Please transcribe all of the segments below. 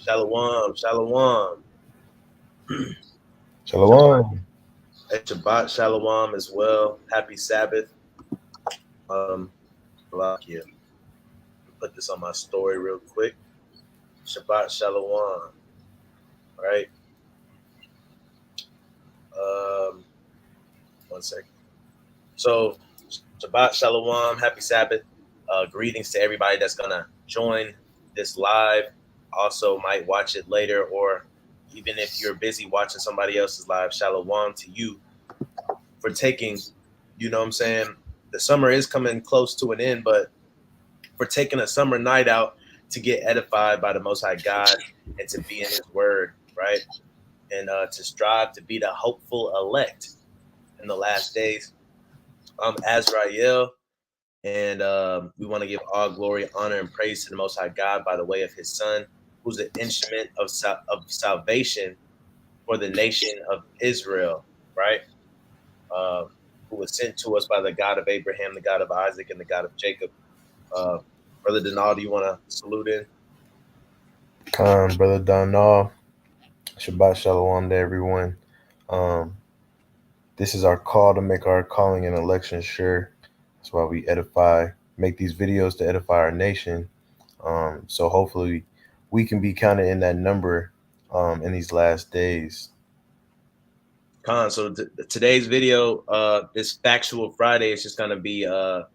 Shalom, shalom. Shabbat, Shalom. Shabbat shalom as well. Happy Sabbath. Block here. Put this on my story real quick. Shabbat shalom. Right. Um, 1 second. So Shabbat shalom. Happy Sabbath. Greetings to everybody that's gonna join this live. Also, might watch it later, or even if you're busy watching somebody else's live, shalom to you for taking. You know what I'm saying? The summer is coming close to an end, but for taking a summer night out to get edified by the Most High God and to be in His Word, right? And to strive to be the hopeful elect in the last days. I'm Azrael, and we want to give all glory, honor, and praise to the Most High God by the way of His Son, who's an instrument of salvation for the nation of Israel, right? Uh, who was sent to us by the God of Abraham, the God of Isaac, and the God of Jacob. Uh, Brother Denal, do you want to salute in? Khan, Brother Donal. Shabbat Shalom to everyone. Um, this is our call to make our calling and election sure. That's why we make these videos to edify our nation. So hopefully we can be counted in that number in these last days. Khan, so today's video, this Factual Friday, is just going to be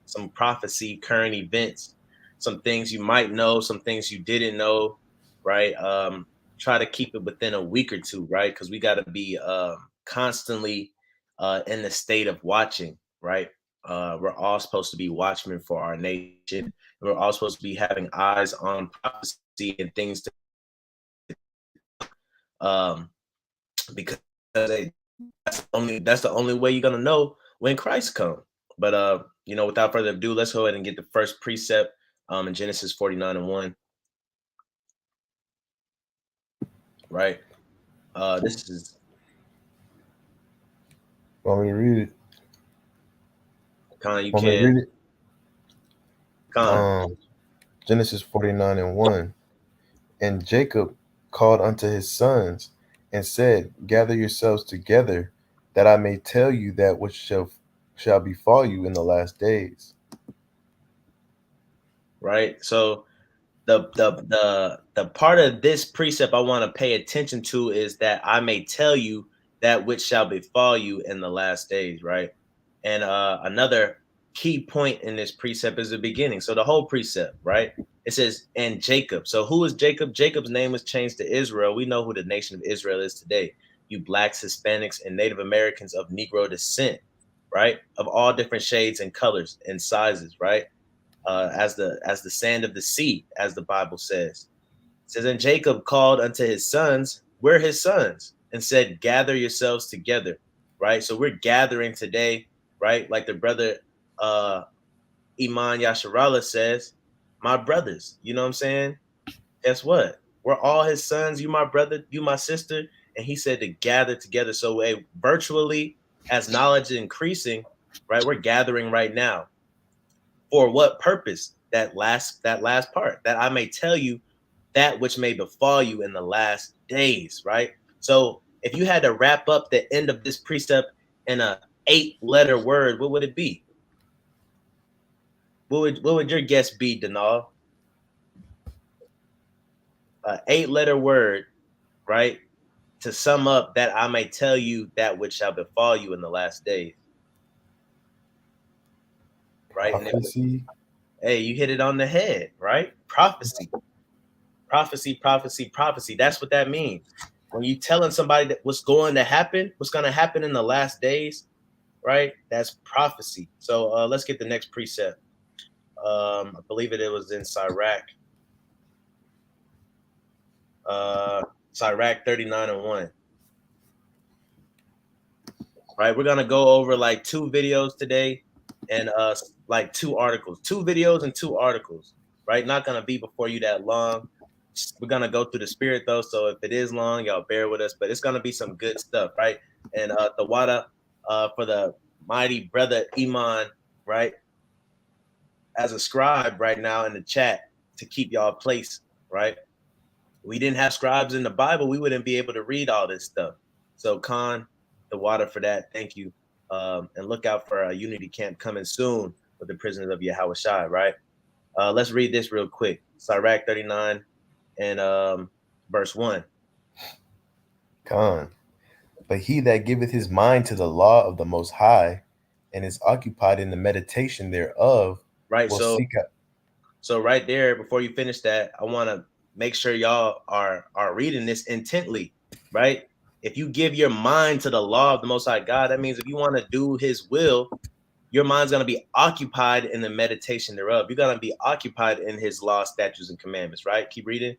some prophecy, current events, some things you might know, some things you didn't know, right? Try to keep it within a week or two, right? Because we got to be constantly in the state of watching, right? We're all supposed to be watchmen for our nation. We're all supposed to be having eyes on prophecy and things to, um, because that's the only way you're gonna know when Christ comes. But without further ado, let's go ahead and get the first precept in Genesis 49 and 1. Right. This is Want me to read it? Con, you Want me to can read it? Con, Genesis 49 and 1. And Jacob called unto his sons and said, Gather yourselves together, that I may tell you that which shall befall you in the last days. right. So the part of this precept I want to pay attention to is that I may tell you that which shall befall you in the last days, right? And another key point in this precept is the beginning. So the whole precept, right? It says, and Jacob. So who is Jacob? Jacob's name was changed to Israel. We know who the nation of Israel is today. You blacks, Hispanics, and Native Americans of Negro descent, right? Of all different shades and colors and sizes, right? As the sand of the sea, as the Bible says. It says, and Jacob called unto his sons, we're his sons, and said, gather yourselves together, right? So we're gathering today, right? Like the brother Iman Yasharallah says, my brothers, you know what I'm saying? Guess what? We're all his sons. You my brother, you my sister. And he said to gather together. So virtually, as knowledge is increasing, right? We're gathering right now. For what purpose? That last part, that I may tell you that which may befall you in the last days, right? So if you had to wrap up the end of this precept in a 8-letter word, what would it be? What would your guess be, Denal? 8-letter word, right? To sum up that I may tell you that which shall befall you in the last days, right? And Prophecy. hey, you hit it on the head, right? Prophecy, prophecy, prophecy, prophecy. That's what that means. When you telling somebody that what's going to happen, what's going to happen in the last days, right? That's prophecy. So let's get the next precept. I believe it was in Sirach. Sirach 39 and 1. Right. We're gonna go over like 2 videos today and like 2 articles. 2 videos and 2 articles. Right. Not gonna be before you that long. We're gonna go through the spirit though. So if it is long, y'all bear with us, but it's gonna be some good stuff, right? And the Wada for the mighty brother Iman, right? As a scribe right now in the chat to keep y'all place, right? We didn't have scribes in the Bible, we wouldn't be able to read all this stuff. So, Khan, the water for that. Thank you. And look out for a unity camp coming soon with the prisoners of Yahweh Shai, right? Let's read this real quick. Sirach 39 and verse 1. Khan. But he that giveth his mind to the law of the Most High, and is occupied in the meditation thereof, Right. will seek out. So right there, before you finish that, I want to make sure y'all are reading this intently, right? If you give your mind to the law of the Most High God, that means if you want to do His will, your mind's going to be occupied in the meditation thereof. You're going to be occupied in His law, statutes, and commandments, right? Keep reading.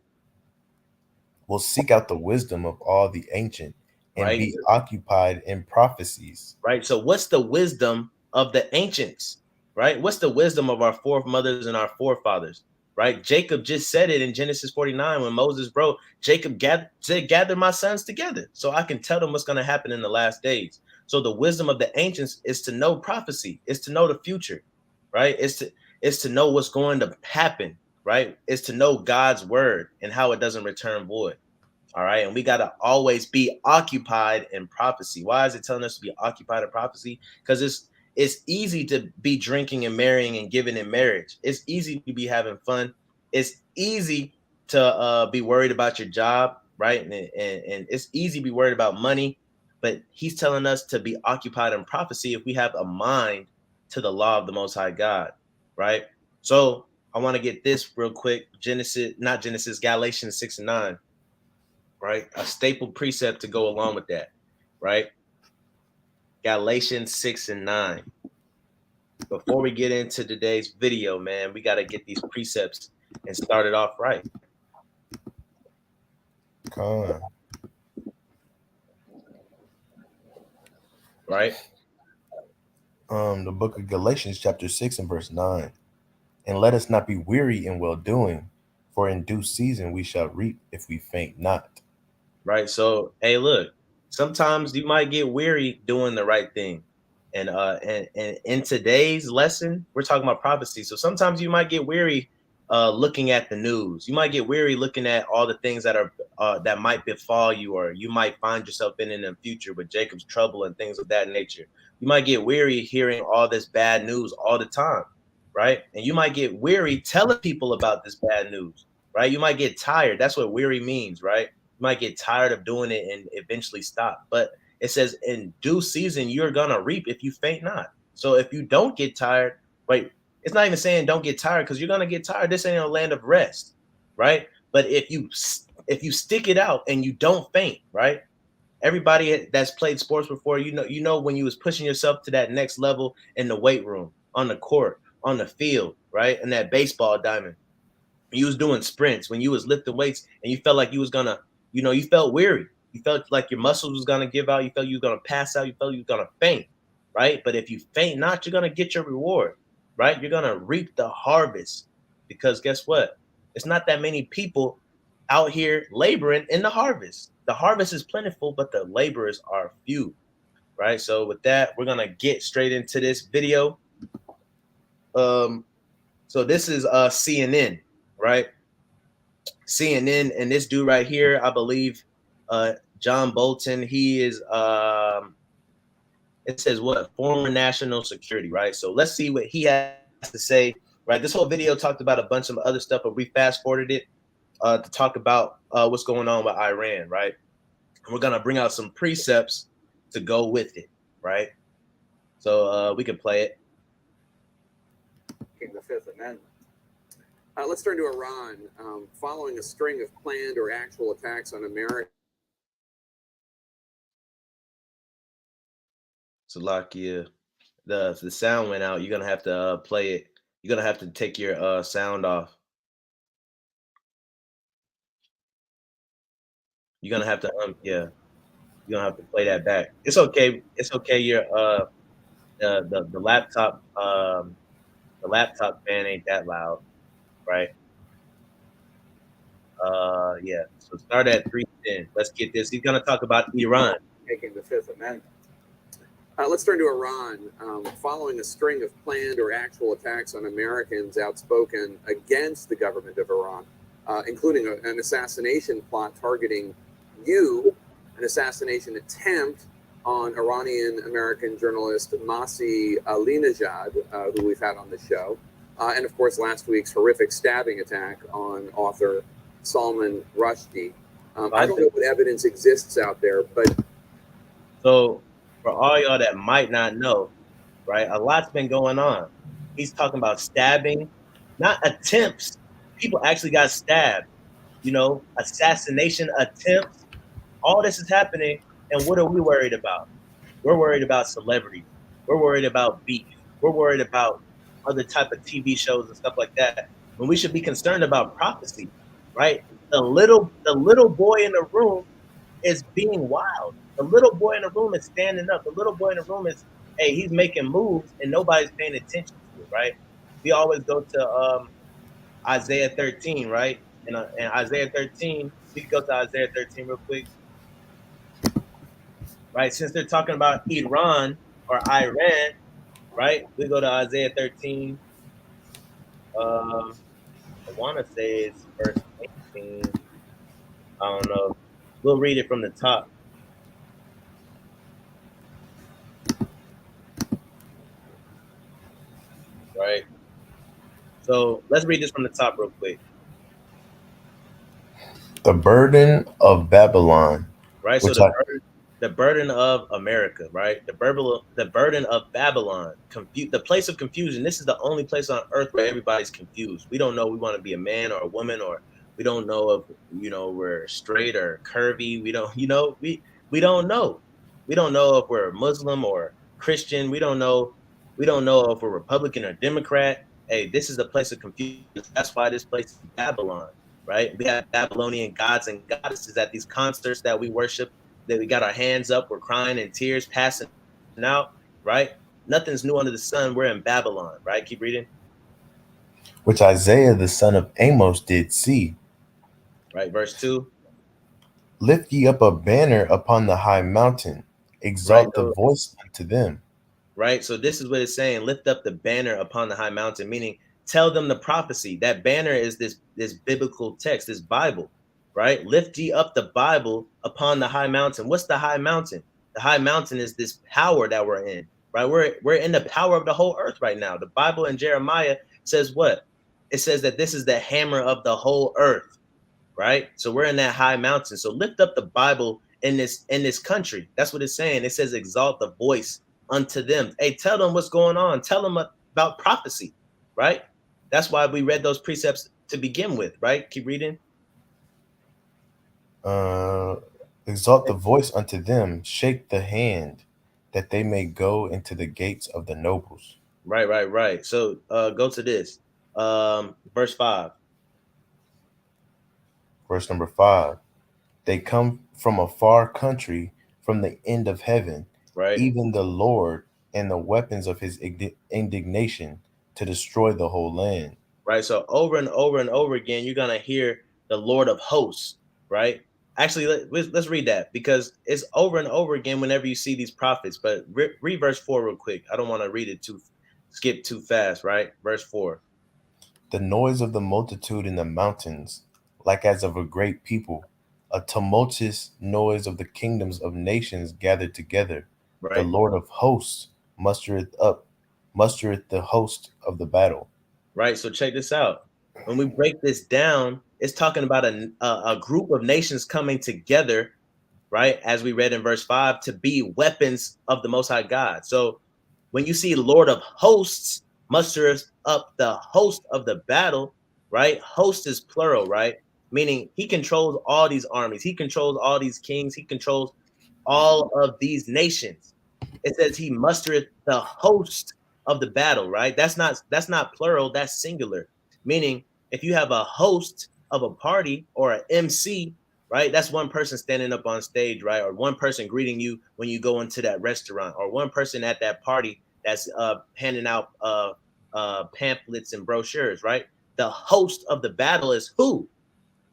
Will seek out the wisdom of all the ancient, and Right. be occupied in prophecies. Right. So what's the wisdom of the ancients? Right. What's the wisdom of our foremothers and our forefathers? Right. Jacob just said it in Genesis 49 when Moses wrote, Jacob said, gather my sons together so I can tell them what's going to happen in the last days. So the wisdom of the ancients is to know prophecy, is to know the future, right? It's to know what's going to happen, right? It's to know God's word and how it doesn't return void. All right. And we got to always be occupied in prophecy. Why is it telling us to be occupied in prophecy? Because it's easy to be drinking and marrying and giving in marriage. It's easy to be having fun. It's easy to be worried about your job, right? And it's easy to be worried about money. But he's telling us to be occupied in prophecy if we have a mind to the law of the Most High God, right? So I want to get this real quick. Galatians 6 and 9. Right? A staple precept to go along with that, right? Galatians 6 and 9. Before we get into today's video, man, we got to get these precepts and start it off right. Khan. Right? The book of Galatians chapter 6 and verse 9. And let us not be weary in well-doing, for in due season we shall reap if we faint not. Right. So, hey, look, sometimes you might get weary doing the right thing. And in today's lesson, we're talking about prophecy. So sometimes you might get weary looking at the news. You might get weary looking at all the things that are that might befall you, or you might find yourself in the future with Jacob's trouble and things of that nature. You might get weary hearing all this bad news all the time, right? And you might get weary telling people about this bad news, right? You might get tired. That's what weary means, right? You might get tired of doing it and eventually stop. But it says in due season, you're going to reap if you faint not. So if you don't get tired, right, it's not even saying don't get tired because you're going to get tired. This ain't a land of rest, right? But if you stick it out and you don't faint, right? Everybody that's played sports before, you know when you was pushing yourself to that next level in the weight room, on the court, on the field, right? And that baseball diamond. You was doing sprints, when you was lifting weights and you felt like you was gonna, you felt weary. You felt like your muscles was gonna give out. You felt you were gonna pass out. You felt you were gonna faint, right? But if you faint not, you're gonna get your reward, right? You're gonna reap the harvest, because guess what? It's not that many people out here laboring in the harvest. The harvest is plentiful, but the laborers are few, right? So with that, we're gonna get straight into this video. So this is CNN, right? CNN, and this dude right here, I believe, John Bolton, he is it says what, former national security, right? So let's see what he has to say, right? This whole video talked about a bunch of other stuff, but we fast forwarded it to talk about what's going on with Iran, right? And we're gonna bring out some precepts to go with it, right? So we can play it. The Fifth Amendment. Let's turn to Iran. Following a string of planned or actual attacks on America. Salakia, the sound went out. You're gonna have to play it. You're gonna have to take your sound off. You're gonna have to yeah. You're gonna have to play that back. It's okay. It's okay. Your the laptop fan ain't that loud, right? Yeah. So start at 3:10. Let's get this. He's gonna talk about Iran. Taking the Fifth Amendment. Let's turn to Iran. Following a string of planned or actual attacks on Americans outspoken against the government of Iran. including an assassination plot targeting you, an assassination attempt on Iranian-American journalist Masih Alinejad, who we've had on the show, and of course last week's horrific stabbing attack on author Salman Rushdie. I don't know what evidence exists out there, but... So for all y'all that might not know, right, a lot's been going on. He's talking about stabbing, not attempts. People actually got stabbed, you know, assassination attempts. All this is happening, and what are we worried about? We're worried about celebrities. We're worried about beef. We're worried about other type of TV shows and stuff like that. When we should be concerned about prophecy, right? The little boy in the room is being wild. The little boy in the room is standing up. The little boy in the room is, hey, he's making moves and nobody's paying attention to it, right? We always go to Isaiah 13, right? And Isaiah 13, we can go to Isaiah 13 real quick. Right? Since they're talking about Iran or Iran, right? We go to Isaiah 13. I want to say it's verse 18. I don't know. We'll read it from the top. Right? So let's read this from the top real quick. The burden of Babylon. Right? So the burden of America, right? The burden of Babylon, the place of confusion. This is the only place on earth where everybody's confused. We don't know we want to be a man or a woman, or we don't know if, you know, we're straight or curvy. We don't, you know, we don't know. We don't know if we're Muslim or Christian. We don't know if we're Republican or Democrat. Hey, this is the place of confusion. That's why this place is Babylon, right? We have Babylonian gods and goddesses at these concerts that we worship, that we got our hands up, we're crying in tears, passing out, right? Nothing's new under the sun. We're in Babylon, right? Keep reading. Which Isaiah the son of Amos did see. Right, verse 2. Lift ye up a banner upon the high mountain, exalt the voice unto them. Right, so this is what it's saying: lift up the banner upon the high mountain, meaning tell them the prophecy. That banner is this biblical text, this Bible, right? Lift ye up the Bible upon the high mountain. What's the high mountain? The high mountain is this power that we're in, right? We're in the power of the whole earth right now. The Bible in Jeremiah says what? It says that this is the hammer of the whole earth, right? So we're in that high mountain. So lift up the Bible in this country. That's what it's saying. It says exalt the voice unto them. Hey, tell them what's going on. Tell them about prophecy, right? That's why we read those precepts to begin with, right? Keep reading. Exalt the voice unto them, shake the hand, that they may go into the gates of the nobles. Right. So go to this. Verse 5. Verse number 5. They come from a far country, from the end of heaven, right? Even the Lord and the weapons of his indignation to destroy the whole land. Right. So over and over and over again, you're going to hear the Lord of hosts, right? Actually, let's read that, because it's over and over again whenever you see these prophets. But read verse 4 real quick. I don't want to read it skip too fast, right? Verse 4. The noise of the multitude in the mountains, like as of a great people, a tumultuous noise of the kingdoms of nations gathered together. Right. The Lord of hosts mustereth the host of the battle. Right. So check this out. When we break this down, it's talking about a group of nations coming together, right? As we read in verse 5, to be weapons of the Most High God. So when you see Lord of hosts musters up the host of the battle, right? Host is plural, right? Meaning he controls all these armies. He controls all these kings. He controls all of these nations. It says he mustereth the host of the battle, right? That's not plural, that's singular. Meaning if you have a host of a party or an MC, right? That's one person standing up on stage, right? Or one person greeting you when you go into that restaurant, or one person at that party that's handing out pamphlets and brochures, right? The host of the battle is who,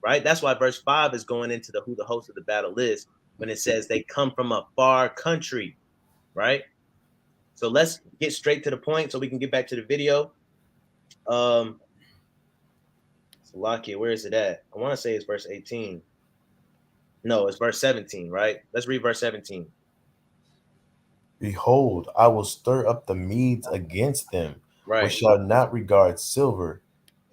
right? That's why verse 5 is going into who the host of the battle is, when it says they come from a far country, right? So let's get straight to the point so we can get back to the video. Salakia, where is it at? I want to say it's verse 18. No, it's verse 17, right? Let's read verse 17. Behold, I will stir up the Medes against them, which Right, shall not regard silver,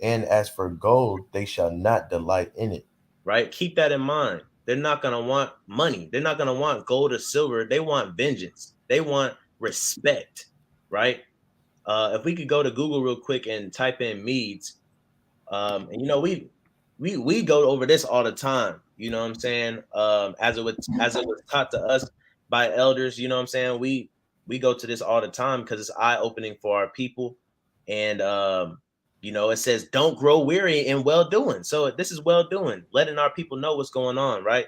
and as for gold, they shall not delight in it. right. Keep that in mind. They're not going to want money. They're not going to want gold or silver. They want vengeance. They want respect, right? If we could go to Google real quick and type in Medes, and we go over this all the time. You know what I'm saying? As it was taught to us by elders. You know what I'm saying? We go to this all the time because it's eye opening for our people, and it says don't grow weary in well doing. So this is well doing, letting our people know what's going on, right?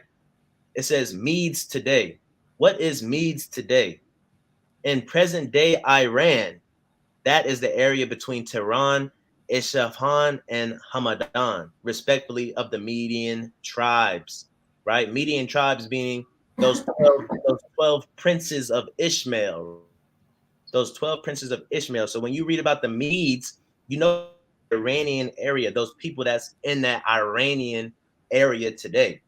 It says Medes today. What is Medes today? In present day Iran, that is the area between Tehran, Isfahan, and Hamadan, respectively, of the Median tribes, right? Median tribes being those 12 princes of Ishmael, those 12 princes of Ishmael. So when you read about the Medes, you know the Iranian area, those people that's in that Iranian area today,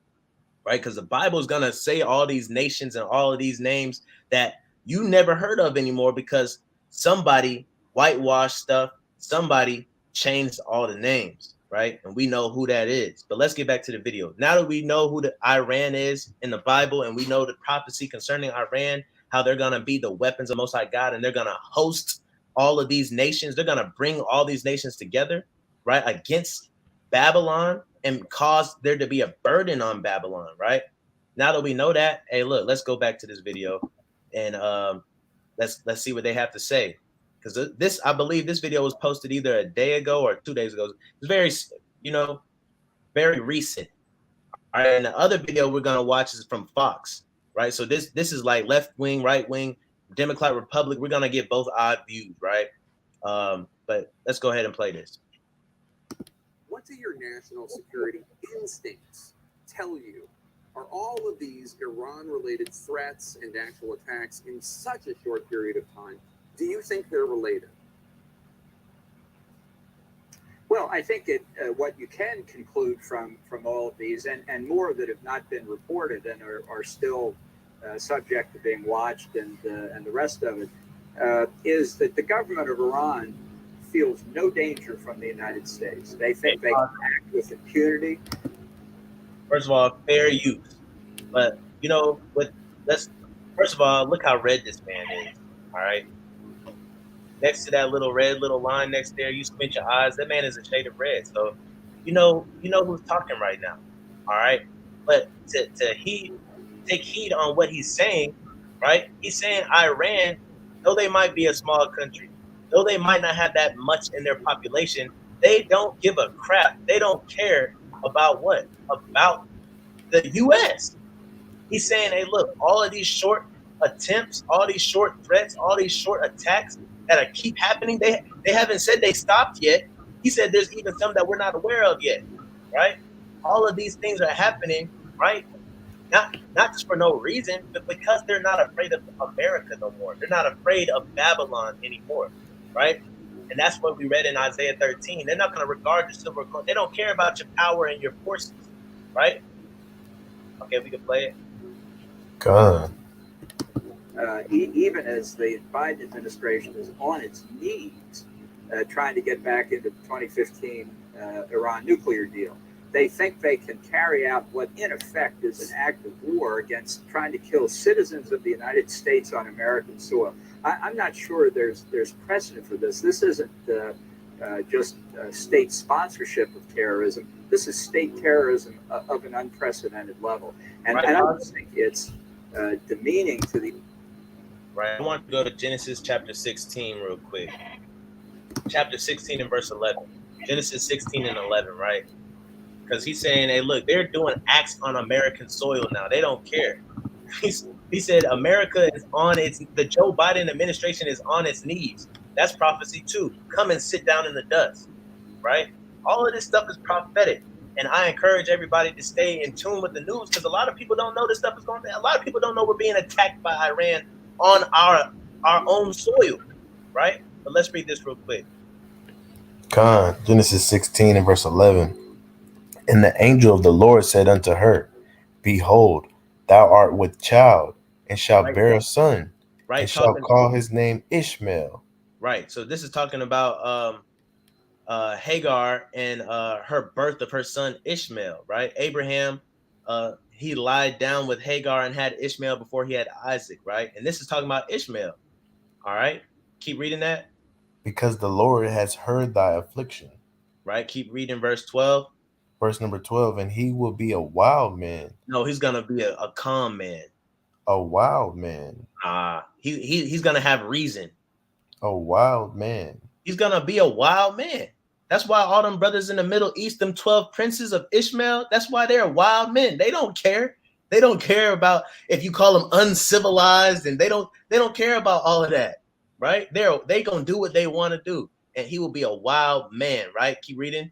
right? Because the Bible is going to say all these nations and all of these names that you never heard of anymore because somebody whitewashed stuff, somebody changed all the names, right? And we know who that is. But let's get back to the video. Now that we know who the Iran is in the Bible and we know the prophecy concerning Iran, how they're going to be the weapons of Most High God and they're going to host all of these nations, they're going to bring all these nations together, right, against Babylon and cause there to be a burden on Babylon, right? Now that we know that, hey, look, let's go back to this video and let's see what they have to say. Because this, I believe this video was posted either a day ago or 2 days ago. It's very, very recent. All right, and the other video we're gonna watch is from Fox, right? So this is like left wing, right wing, Democrat, Republic. We're gonna get both odd views, right? But let's go ahead and play this. What do your national security instincts tell you? Are all of these Iran-related threats and actual attacks in such a short period of time, do you think they're related? Well, I think what you can conclude from all of these, and more that have not been reported and are still subject to being watched, and the rest of it, is that the government of Iran feels no danger from the United States. They think they can act with impunity. First of all, fair use. But first of all, look how red this man is. All right. Next to that little red little line next there, you squint your eyes. That man is a shade of red. So you know who's talking right now. All right. But to take heed on what he's saying, right? He's saying Iran, though they might be a small country, though they might not have that much in their population, they don't give a crap. They don't care about what? About the U.S. He's saying, hey, look, all of these short attempts, all these short threats, all these short attacks that keep happening, they haven't said they stopped yet. He said there's even some that we're not aware of yet, right? All of these things are happening, right? Not just for no reason, but because they're not afraid of America no more. They're not afraid of Babylon anymore, right? And that's what we read in Isaiah 13. They're not going to regard the silver coin. They don't care about your power and your forces, right? Okay, we can play it. God. Even as the Biden administration is on its knees trying to get back into the 2015 Iran nuclear deal, they think they can carry out what in effect is an act of war against trying to kill citizens of the United States on American soil. I'm not sure there's precedent for this. This isn't just state sponsorship of terrorism. This is state terrorism of an unprecedented level. And I don't think it's demeaning to the... Right. I want to go to Genesis chapter 16 real quick. Chapter 16 and verse 11. Genesis 16 and 11, right? Because he's saying, hey, look, they're doing acts on American soil now. They don't care. He said America is the Joe Biden administration is on its knees. That's prophecy too. Come and sit down in the dust, right? All of this stuff is prophetic. And I encourage everybody to stay in tune with the news because a lot of people don't know this stuff is going on. A lot of people don't know we're being attacked by Iran on our own soil, right? But let's read this real quick. Genesis 16 and verse 11. And the angel of the Lord said unto her, Behold, thou art with child, and shalt Right. bear a son, Right. and shalt Talking. call his name Ishmael. Right. So this is talking about Hagar and her birth of her son Ishmael, right? Abraham, he lied down with Hagar and had Ishmael before he had Isaac, right? And this is talking about Ishmael. All right. Keep reading that. Because the Lord has heard thy affliction. Right. Keep reading verse 12. Verse number 12, and he will be a wild man. No, he's gonna be a calm man. A wild man. He's gonna have reason. A wild man. He's gonna be a wild man. That's why all them brothers in the Middle East, them 12 princes of Ishmael, that's why they're wild men. They don't care. They don't care about if you call them uncivilized, and they don't care about all of that, right? They gonna do what they want to do, and he will be a wild man, right? Keep reading.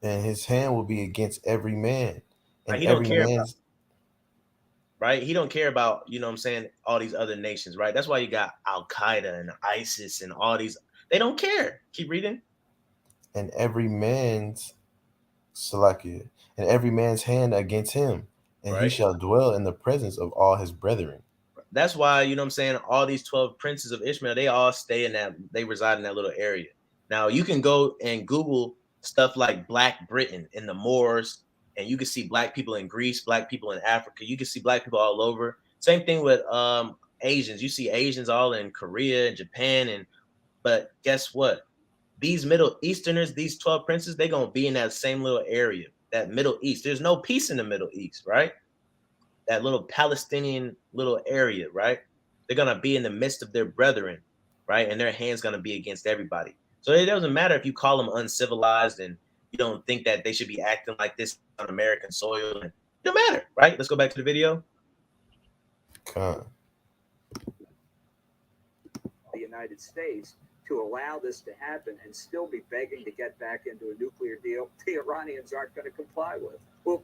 And his hand will be against every man, and Right? He don't every care man's right? He don't care about, you know what I'm saying, all these other nations, right? That's why you got Al Qaeda and ISIS and all these. They don't care. Keep reading. and every man's Salakia, and every man's hand against him, and he Right. shall dwell in the presence of all his brethren. That's why, you know what I'm saying, all these 12 princes of Ishmael, they all stay in that, they reside in that little area. Now, you can go and Google stuff like Black Britain and the Moors, and you can see black people in Greece, black people in Africa. You can see black people all over. Same thing with Asians. You see Asians all in Korea and Japan. But guess what? These Middle Easterners, these 12 princes, they're going to be in that same little area, that Middle East. There's no peace in the Middle East, right? That little Palestinian little area, right? They're going to be in the midst of their brethren, right? And their hand's going to be against everybody. So it doesn't matter if you call them uncivilized and you don't think that they should be acting like this on American soil. It don't matter, right? Let's go back to the video. Come. The United States to allow this to happen and still be begging to get back into a nuclear deal, the Iranians aren't going to comply with. Well,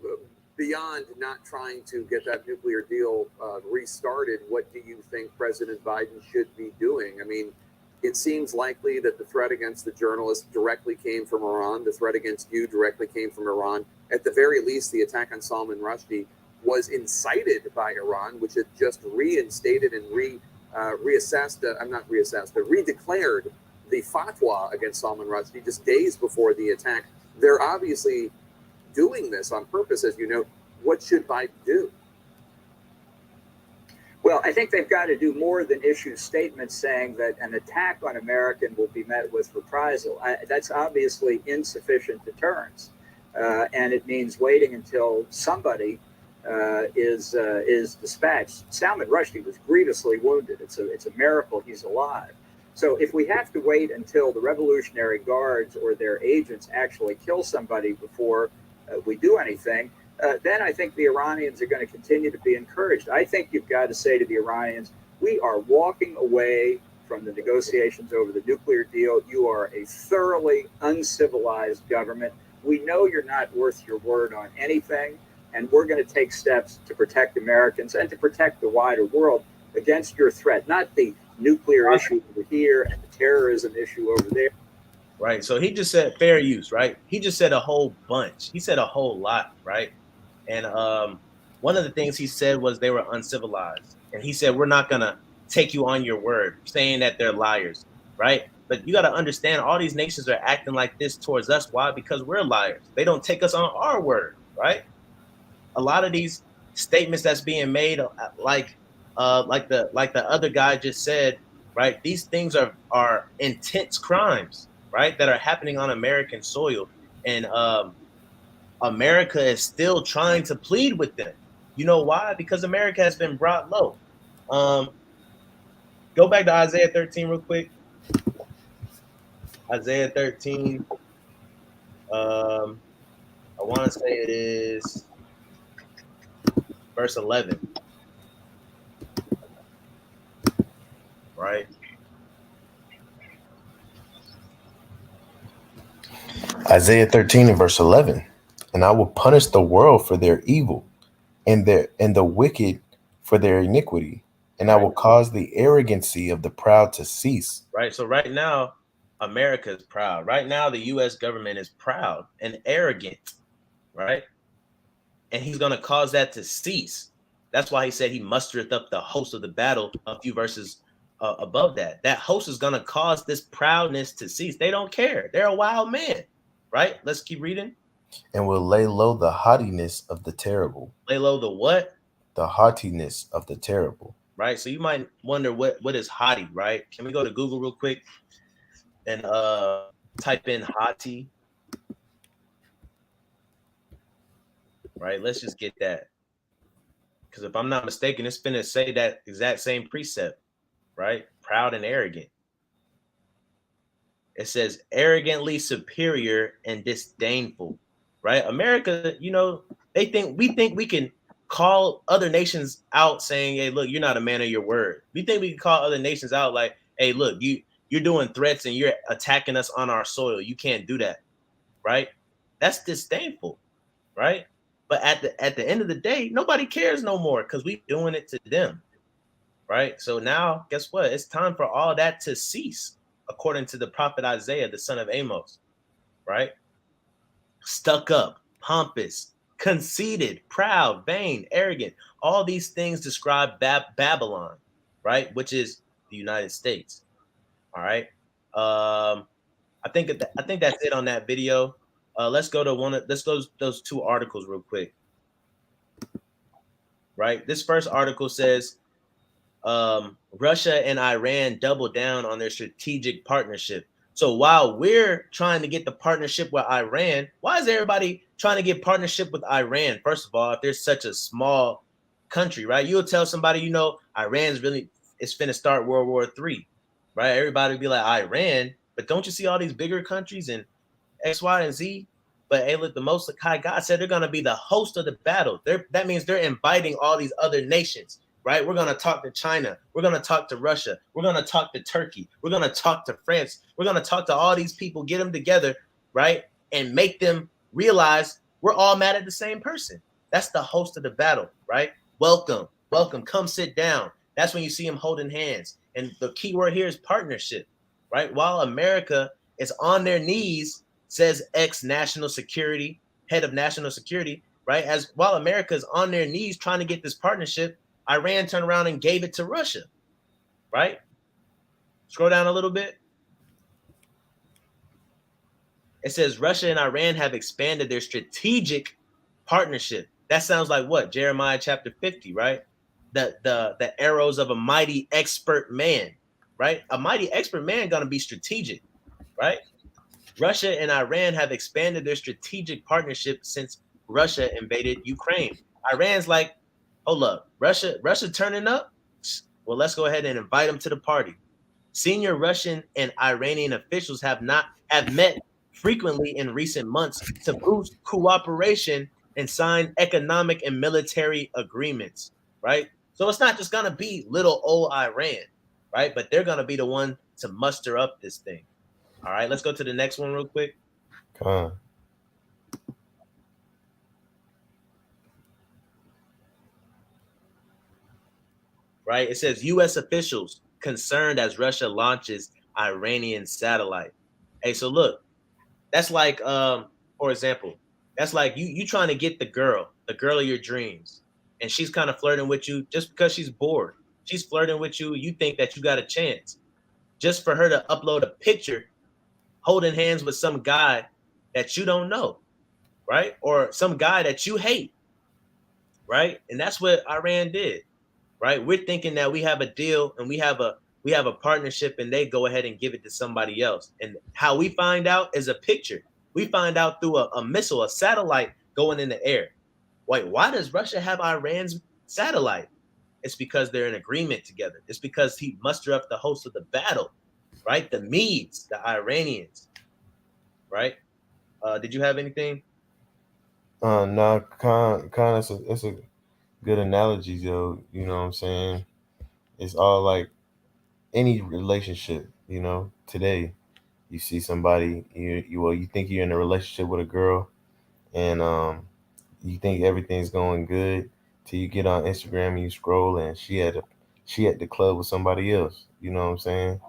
beyond not trying to get that nuclear deal restarted, what do you think President Biden should be doing? I mean, it seems likely that the threat against the journalists directly came from Iran. The threat against you directly came from Iran. At the very least, the attack on Salman Rushdie was incited by Iran, which had just reinstated and redeclared the fatwa against Salman Rushdie just days before the attack. They're obviously doing this on purpose, as you know. What should Biden do? Well, I think they've got to do more than issue statements saying that an attack on American will be met with reprisal. That's obviously insufficient deterrence, and it means waiting until somebody is dispatched. Salman Rushdie was grievously wounded. It's a miracle he's alive. So if we have to wait until the Revolutionary Guards or their agents actually kill somebody before we do anything, then I think the Iranians are going to continue to be encouraged. I think you've got to say to the Iranians, we are walking away from the negotiations over the nuclear deal. You are a thoroughly uncivilized government. We know you're not worth your word on anything, and we're going to take steps to protect Americans and to protect the wider world against your threat, not the nuclear issue over here and the terrorism issue over there. Right. So he just said fair use, right? He just said a whole bunch. He said a whole lot, right? And one of the things he said was they were uncivilized. And he said, we're not going to take you on your word, saying that they're liars, right? But you got to understand, all these nations are acting like this towards us. Why? Because we're liars. They don't take us on our word, right? A lot of these statements that's being made, like the other guy just said, right? These things are intense crimes, right? That are happening on American soil. And America is still trying to plead with them. You know why? Because America has been brought low. Go back to Isaiah 13 real quick. Isaiah 13. I want to say it is verse 11. Right? Isaiah 13 and verse 11. And I will punish the world for their evil, and the wicked for their iniquity, and I will cause the arrogancy of the proud to cease. Right. So right now, America is proud. Right now, the U.S. government is proud and arrogant, right? And he's going to cause that to cease. That's why he said he mustereth up the host of the battle a few verses above that. That host is going to cause this proudness to cease. They don't care. They're a wild man, right? Let's keep reading. And will lay low the haughtiness of the terrible. Lay low the what? The haughtiness of the terrible. Right. So you might wonder what is haughty, right? Can we go to Google real quick and type in haughty? Right. Let's just get that. Because if I'm not mistaken, it's finna say that exact same precept, right? Proud and arrogant. It says arrogantly superior and disdainful, right? America, you know, we think we can call other nations out saying, hey, look, you're not a man of your word. We think we can call other nations out like, hey, look, you're doing threats and you're attacking us on our soil. You can't do that, right? That's disdainful, right? But at the end of the day, nobody cares no more because we're doing it to them, right? So now, guess what? It's time for all that to cease, according to the prophet Isaiah, the son of Amos, right? Stuck up, pompous, conceited, proud, vain, arrogant. All these things describe Babylon, right? Which is the United States. All right. I think that's it on that video. Let's go to those two articles real quick. Right. This first article says Russia and Iran double down on their strategic partnership. So while we're trying to get the partnership with Iran, why is everybody trying to get partnership with Iran? First of all, if there's such a small country, right? You'll tell somebody, you know, Iran's really it's finna start World War III, right? Everybody would be like Iran, but don't you see all these bigger countries and X, Y, and Z? But hey, look, the Most High God said they're gonna be the host of the battle. That means they're inviting all these other nations. Right? We're going to talk to China. We're going to talk to Russia. We're going to talk to Turkey. We're going to talk to France. We're going to talk to all these people, get them together, right? And make them realize we're all mad at the same person. That's the host of the battle, right? Welcome. Come sit down. That's when you see them holding hands. And the key word here is partnership, right? While America is on their knees, says ex-national security, head of national security, right? While America is on their knees trying to get this partnership, Iran turned around and gave it to Russia, right? Scroll down a little bit. It says Russia and Iran have expanded their strategic partnership. That sounds like what? Jeremiah chapter 50, right? The arrows of a mighty expert man, right? A mighty expert man gonna be strategic, right? Russia and Iran have expanded their strategic partnership since Russia invaded Ukraine. Iran's like, hold up, Russia turning up? Well, let's go ahead and invite them to the party. Senior Russian and Iranian officials have met frequently in recent months to boost cooperation and sign economic and military agreements, right? So it's not just gonna be little old Iran, right? But they're gonna be the one to muster up this thing. All right, let's go to the next one real quick. Come on. Right? It says U.S. officials concerned as Russia launches Iranian satellite. Hey, so look, that's like, for example, that's like you trying to get the girl of your dreams, and she's kind of flirting with you just because she's bored. She's flirting with you. You think that you got a chance just for her to upload a picture holding hands with some guy that you don't know, right? Or some guy that you hate, right? And that's what Iran did. Right? We're thinking that we have a deal and we have a partnership, and they go ahead and give it to somebody else. And how we find out is a picture. We find out through a missile, a satellite going in the air. Wait, why does Russia have Iran's satellite? It's because they're in agreement together. It's because he mustered up the host of the battle, right? The Medes, the Iranians, right? Did you have anything? No, it's a good analogy, yo. You know what I'm saying? It's all like any relationship, you know. Today, you see somebody, you think you're in a relationship with a girl, and you think everything's going good till you get on Instagram and you scroll, and she at the club with somebody else. You know what I'm saying?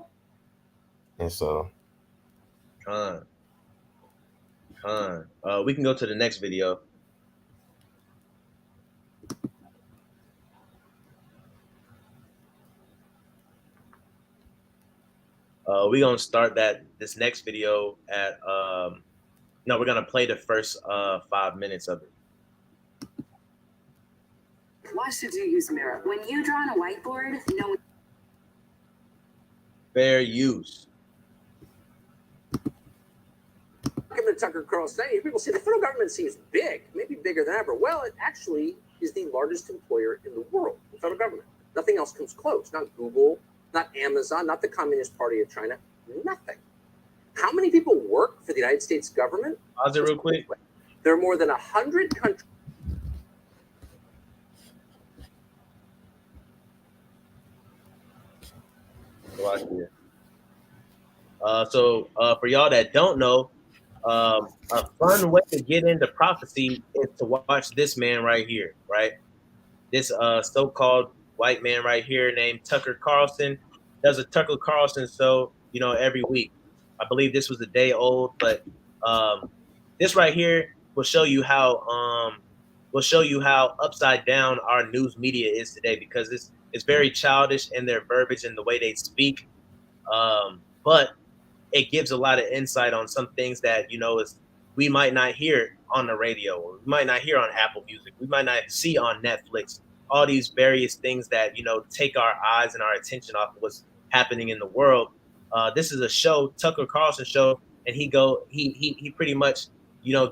And so We can go to the next video. We're gonna start this next video at no, we're gonna play the first 5 minutes of it. Why should you use mirror? When you draw on a whiteboard, no one. Fair use. Given to Tucker Carlson, people say the federal government seems big, maybe bigger than ever. Well, it actually is the largest employer in the world, the federal government. Nothing else comes close. Not Google, not Amazon, not the Communist Party of China, nothing. How many people work for the United States government? Pause it real quick. There are more than 100 countries. Watch here. So for y'all that don't know, a fun way to get into prophecy is to watch this man right here, right? This so-called white man right here named Tucker Carlson does a Tucker Carlson show, every week. I believe this was a day old, but this right here will show you how upside down our news media is today, because it's very childish in their verbiage and the way they speak. But it gives a lot of insight on some things that, we might not hear on the radio, or we might not hear on Apple Music, we might not see on Netflix, all these various things that, take our eyes and our attention off of what's happening in the world. This is a show, Tucker Carlson show, and he pretty much,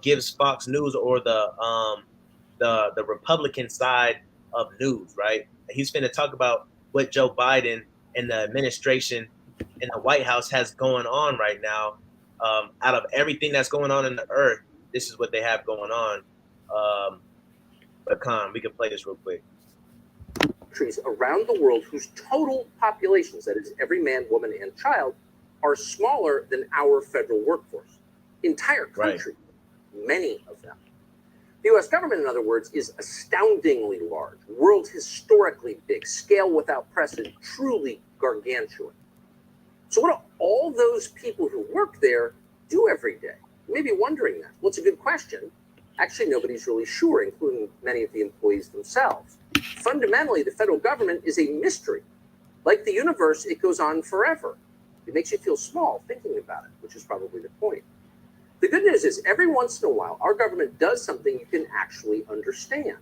gives Fox News or the Republican side of news, right? He's finna talk about what Joe Biden and the administration in the White House has going on right now. Out of everything that's going on in the earth, this is what they have going on. But we can play this real quick. Countries around the world whose total populations, that is every man, woman, and child, are smaller than our federal workforce. Entire country, right. Many of them. The U.S. government, in other words, is astoundingly large, world historically big, scale without precedent, truly gargantuan. So what do all those people who work there do every day? You may be wondering that. Well, it's a good question. Actually, nobody's really sure, including many of the employees themselves. Fundamentally, the federal government is a mystery. Like the universe, it goes on forever. It makes you feel small thinking about it, which is probably the point. The good news is every once in a while, our government does something you can actually understand.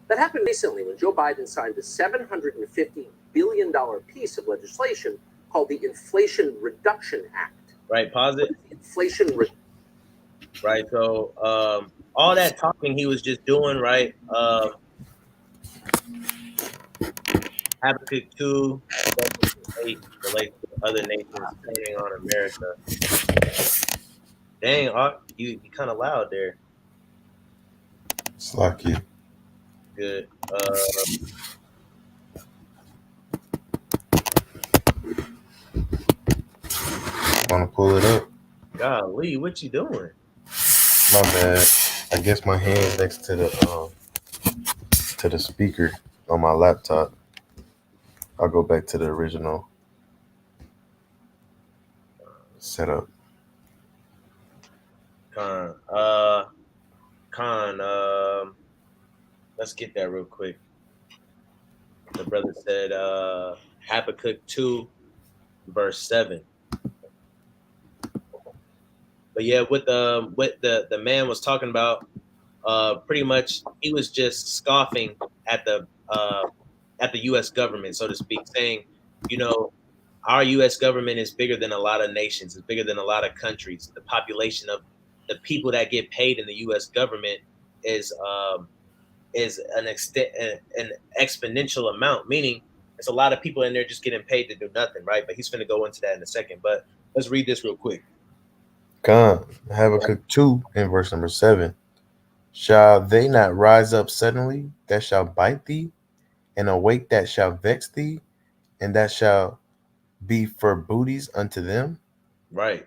That happened recently when Joe Biden signed a $750 billion piece of legislation called the Inflation Reduction Act. Right, pause it. Right, so all that talking he was just doing, right? Habakkuk 2, relates to other nations training on America. Dang, you kind of loud there. It's lucky. Good. Want to pull it up? Golly, what you doing? My bad. I guess my hand's next to the speaker on my laptop. I'll go back to the original setup. Let's get that real quick. The brother said Habakkuk 2, verse 7. But yeah, what the man was talking about, pretty much he was just scoffing at the U.S. government, so to speak, saying, our U.S. government is bigger than a lot of nations, it's bigger than a lot of countries. The population of the people that get paid in the U.S. government is an exponential amount, meaning there's a lot of people in there just getting paid to do nothing, right? But he's going to go into that in a second. But let's read this real quick. Habakkuk 2 in verse number 7. Shall they not rise up suddenly that shall bite thee, and awake that shall vex thee, and that shall be for booties unto them? Right.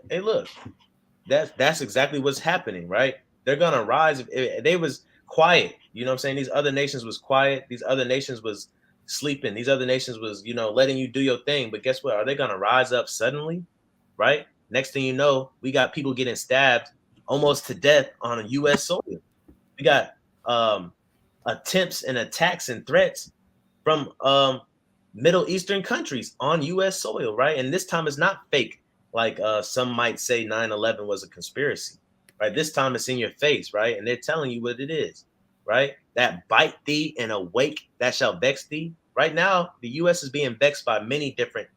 Hey, look, that's exactly what's happening, right? They're gonna rise. If they was quiet, you know what I'm saying? These other nations was quiet. These other nations was sleeping. These other nations was, letting you do your thing. But guess what? Are they gonna rise up suddenly? Right? Next thing you know, we got people getting stabbed almost to death on U.S. soil. We got attempts and attacks and threats from Middle Eastern countries on U.S. soil, right? And this time it's not fake, like some might say 9/11 was a conspiracy, right? This time it's in your face, right? And they're telling you what it is, right? That bite thee and awake, that shall vex thee. Right now, the U.S. is being vexed by many different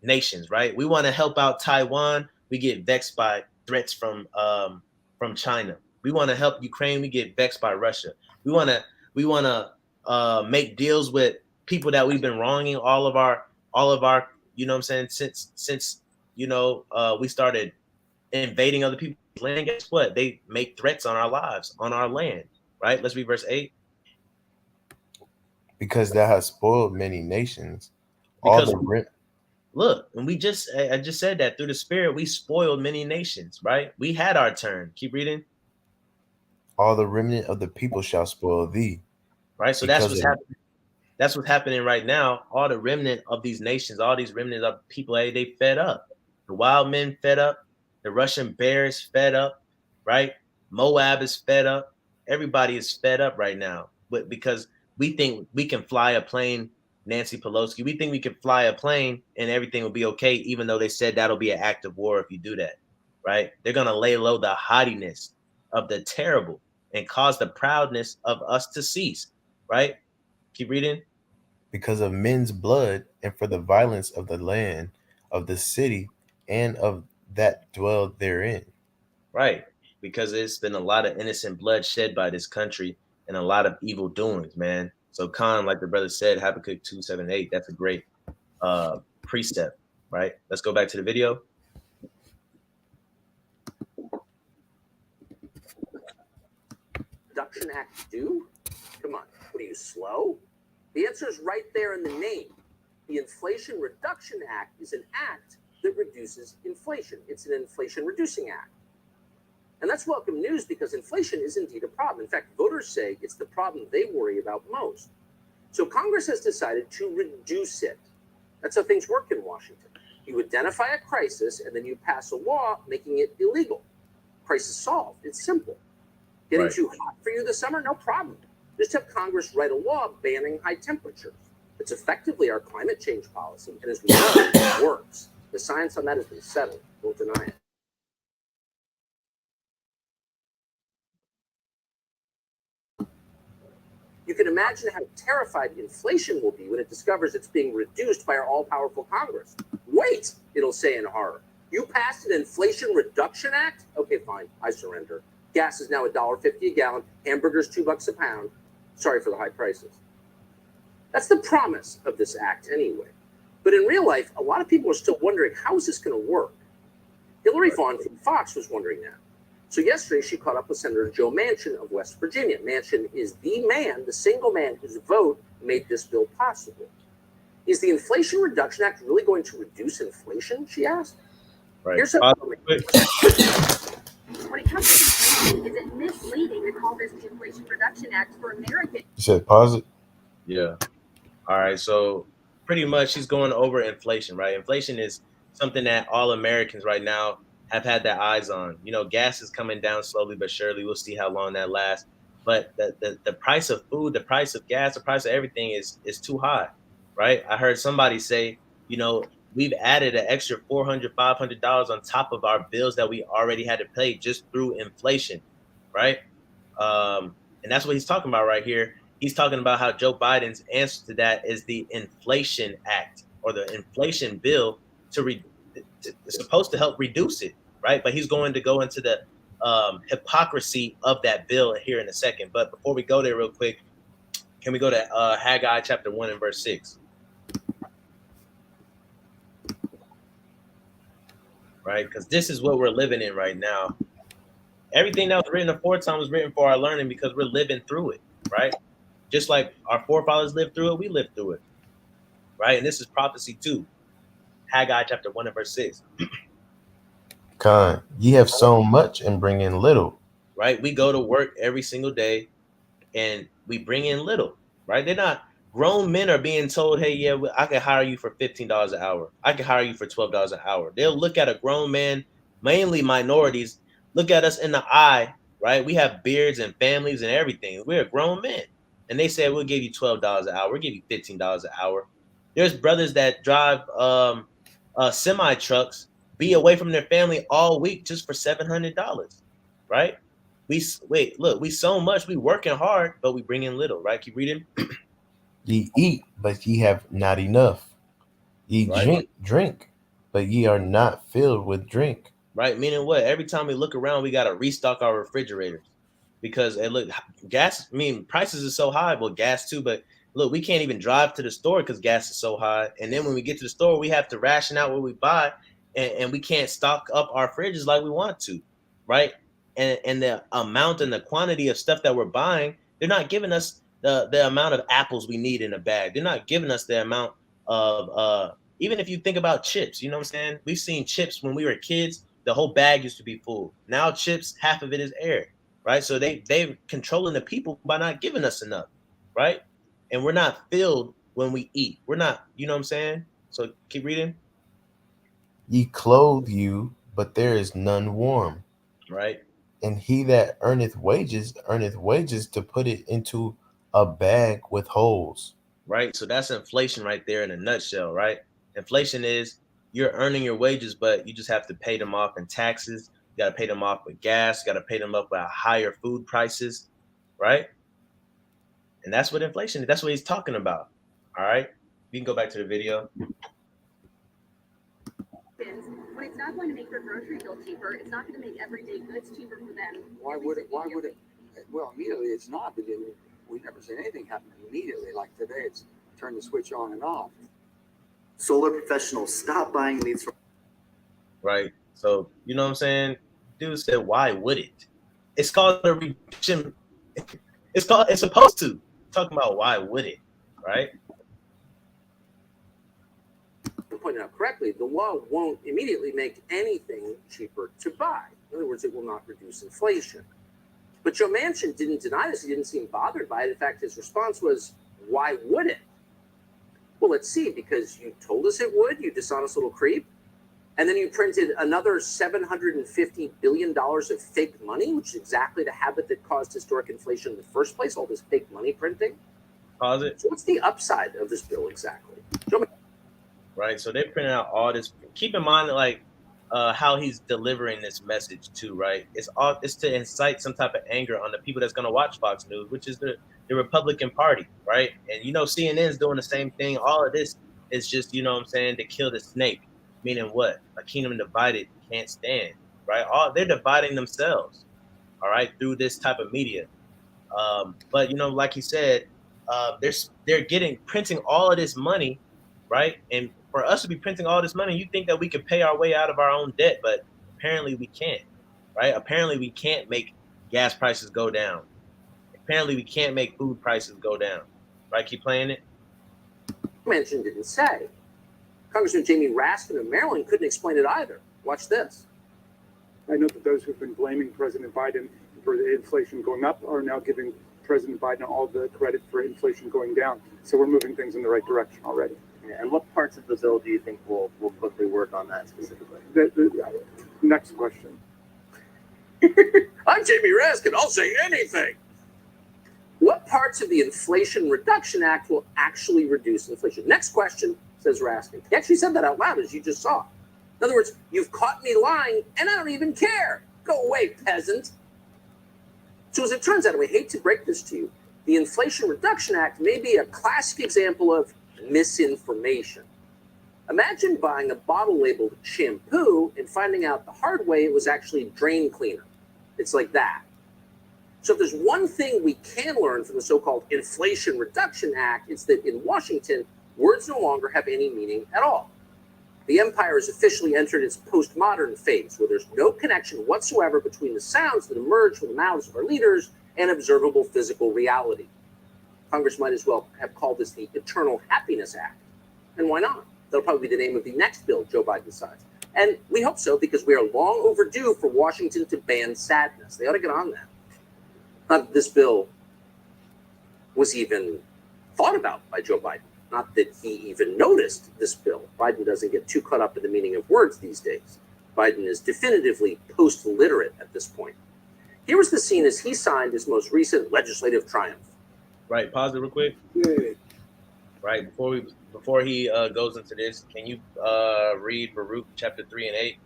nations, right? We want to help out Taiwan, we get vexed by threats from China. We want to help Ukraine, we get vexed by Russia. We want to make deals with people that we've been wronging all of our you know what I'm saying, since we started invading other people's land. Guess what? They make threats on our lives, on our land, right? Let's read verse 8. Because that has spoiled many nations. Because look, and I just said that through the Spirit, we spoiled many nations, right? We had our turn. Keep reading. All the remnant of the people shall spoil thee. Right. So that's what's happening. That's what's happening right now. All the remnant of these nations, all these remnants of people, they fed up. The wild men fed up. The Russian bears fed up, right? Moab is fed up. Everybody is fed up right now. But because we think we can fly a plane, Nancy Pelosi, we think we can fly a plane and everything will be okay, even though they said that'll be an act of war if you do that, right? They're going to lay low the haughtiness of the terrible and cause the proudness of us to cease, right? Keep reading. Because of men's blood and for the violence of the land, of the city, and of that dwell therein. Right. Because it's been a lot of innocent blood shed by this country and a lot of evil doings, man. So Khan, like the brother said, Habakkuk 2:7-8, that's a great precept, right? Let's go back to the video. Reduction Act do? Come on, what are you, slow? The answer is right there in the name. The Inflation Reduction Act is an act that reduces inflation. It's an inflation reducing act. And that's welcome news because inflation is indeed a problem. In fact, voters say it's the problem they worry about most. So Congress has decided to reduce it. That's how things work in Washington. You identify a crisis and then you pass a law making it illegal. Crisis solved. It's simple. Getting Right. too hot for you this summer? No problem. Just have Congress write a law banning high temperatures. It's effectively our climate change policy, and as we know, it works. The science on that has been settled. Don't deny it. You can imagine how terrified inflation will be when it discovers it's being reduced by our all-powerful Congress. Wait, it'll say in horror. You passed an Inflation Reduction Act? Okay, fine, I surrender. Gas is now $1.50 a gallon. Hamburgers $2 a pound. Sorry for the high prices. That's the promise of this act anyway. But in real life, a lot of people are still wondering, how is this going to work? Hillary Vaughn from Fox was wondering that. So yesterday, she caught up with Senator Joe Manchin of West Virginia. Manchin is the man, the single man whose vote made this bill possible. Is the Inflation Reduction Act really going to reduce inflation, she asked? Right. Here's a When it comes to inflation, is it misleading to call this the Inflation Reduction Act for Americans? You said pause it? Yeah. All right. So pretty much she's going over inflation, right? Inflation is something that all Americans right now have had their eyes on. You know, gas is coming down slowly but surely. We'll see how long that lasts. But the price of food, the price of gas, the price of everything is too high, right? I heard somebody say, you know, we've added an extra $400, $500 on top of our bills that we already had to pay just through inflation, right? And that's what he's talking about right here. He's talking about how Joe Biden's answer to that is the Inflation Act or the inflation bill it's supposed to help reduce it, right? But he's going to go into the hypocrisy of that bill here in a second. But before we go there real quick, can we go to Haggai chapter 1 and verse 6? Right? Because this is what we're living in right now. Everything that was written aforetime was written for our learning because we're living through it, right? Just like our forefathers lived through it, we lived through it, right? And this is prophecy too. Haggai chapter 1 and verse 6. Khan, ye have sown much and bring in little. Right? We go to work every single day and we bring in little, right? They're not Grown men are being told, hey, yeah, I can hire you for $15 an hour. I can hire you for $12 an hour. They'll look at a grown man, mainly minorities, look at us in the eye, right? We have beards and families and everything. We're grown men. And they say, we'll give you $12 an hour. We'll give you $15 an hour. There's brothers that drive semi trucks, be away from their family all week just for $700, right? We so much, we working hard, but we bring in little, right? Keep reading. Ye eat, but ye have not enough. Ye Right. drink, but ye are not filled with drink. Right? Meaning what? Every time we look around, we got to restock our refrigerators because look, gas. I mean, prices are so high. Well, gas too, but look, we can't even drive to the store because gas is so high. And then when we get to the store, we have to ration out what we buy, and we can't stock up our fridges like we want to, right? And the amount and the quantity of stuff that we're buying, they're not giving us the amount of apples we need in a bag. They're not giving us the amount of even if you think about chips, you know what I'm saying? We've seen chips when we were kids. The whole bag used to be full. Now chips, half of it is air, right? So they're controlling the people by not giving us enough, right? And we're not filled when we eat. We're not, you know what I'm saying? So keep reading. Ye clothe you, but there is none warm. Right. And he that earneth wages to put it into a bag with holes. Right. So that's inflation right there in a nutshell, right? Inflation is you're earning your wages, but you just have to pay them off in taxes. You got to pay them off with gas. You got to pay them up with higher food prices, right? And that's what inflation is. That's what he's talking about. All right. We can go back to the video. When it's not going to make their grocery bill cheaper, it's not going to make everyday goods cheaper for them. Why would it? Well, immediately it's not, but we never seen anything happen immediately. Like today, it's turn the switch on and off. Solar professionals, stop buying leads from. Right. So, you know what I'm saying? Dude said, why would it? It's called a reduction. It's supposed to. Talking about why would it, right? You pointed out correctly, the law won't immediately make anything cheaper to buy. In other words, it will not reduce inflation. But Joe Manchin didn't deny this. He didn't seem bothered by it. In fact, his response was, why would it? Well, let's see, because you told us it would, you dishonest little creep. And then you printed another $750 billion of fake money, which is exactly the habit that caused historic inflation in the first place, all this fake money printing. Pause it. So what's the upside of this bill exactly? Right. So they printed out all this. Keep in mind, like, how he's delivering this message too, right? It's to incite some type of anger on the people that's going to watch Fox News, which is the Republican Party, right? And, you know, CNN's doing the same thing. All of this is just, you know what I'm saying, to kill the snake. Meaning what? A kingdom divided can't stand, right? They're dividing themselves, all right, through this type of media. But, you know, like he said, they're printing all of this money, right? And for us to be printing all this money, you think that we could pay our way out of our own debt, but apparently we can't, right? Apparently we can't make gas prices go down. Apparently we can't make food prices go down, right? Keep playing it. Manchin didn't say. Congressman Jamie Raskin of Maryland couldn't explain it either. Watch this. I note that those who've been blaming President Biden for the inflation going up are now giving President Biden all the credit for inflation going down. So we're moving things in the right direction already. Yeah, and what parts of the bill do you think will quickly work on that specifically? The next question. I'm Jamie Raskin. I'll say anything. What parts of the Inflation Reduction Act will actually reduce inflation? Next question, says Raskin. He actually said that out loud, as you just saw. In other words, you've caught me lying, and I don't even care. Go away, peasant. So as it turns out, and we hate to break this to you, the Inflation Reduction Act may be a classic example of misinformation. Imagine buying a bottle labeled shampoo and finding out the hard way it was actually drain cleaner. It's like that. So if there's one thing we can learn from the so-called Inflation Reduction Act, it's that in Washington, words no longer have any meaning at all. The empire has officially entered its postmodern phase, where there's no connection whatsoever between the sounds that emerge from the mouths of our leaders and observable physical reality. Congress might as well have called this the Eternal Happiness Act. And why not? That'll probably be the name of the next bill Joe Biden signs. And we hope so, because we are long overdue for Washington to ban sadness. They ought to get on that. This bill was even thought about by Joe Biden. Not that he even noticed this bill. Biden doesn't get too caught up in the meaning of words these days. Biden is definitively post-literate at this point. Here was the scene as he signed his most recent legislative triumph. Right, pause it real quick. Yeah. Right, before he goes into this, can you read Baruch chapter 3 and 8?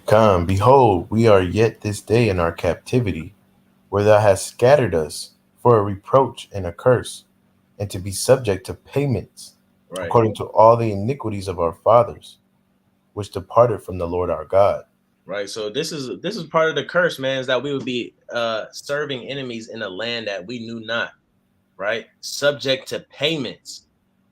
Come, behold, we are yet this day in our captivity, where thou hast scattered us for a reproach and a curse, and to be subject to payments, Right. according to all the iniquities of our fathers, which departed from the Lord our God. Right. So this is part of the curse, man, is that we would be serving enemies in a land that we knew not. Right. Subject to payments.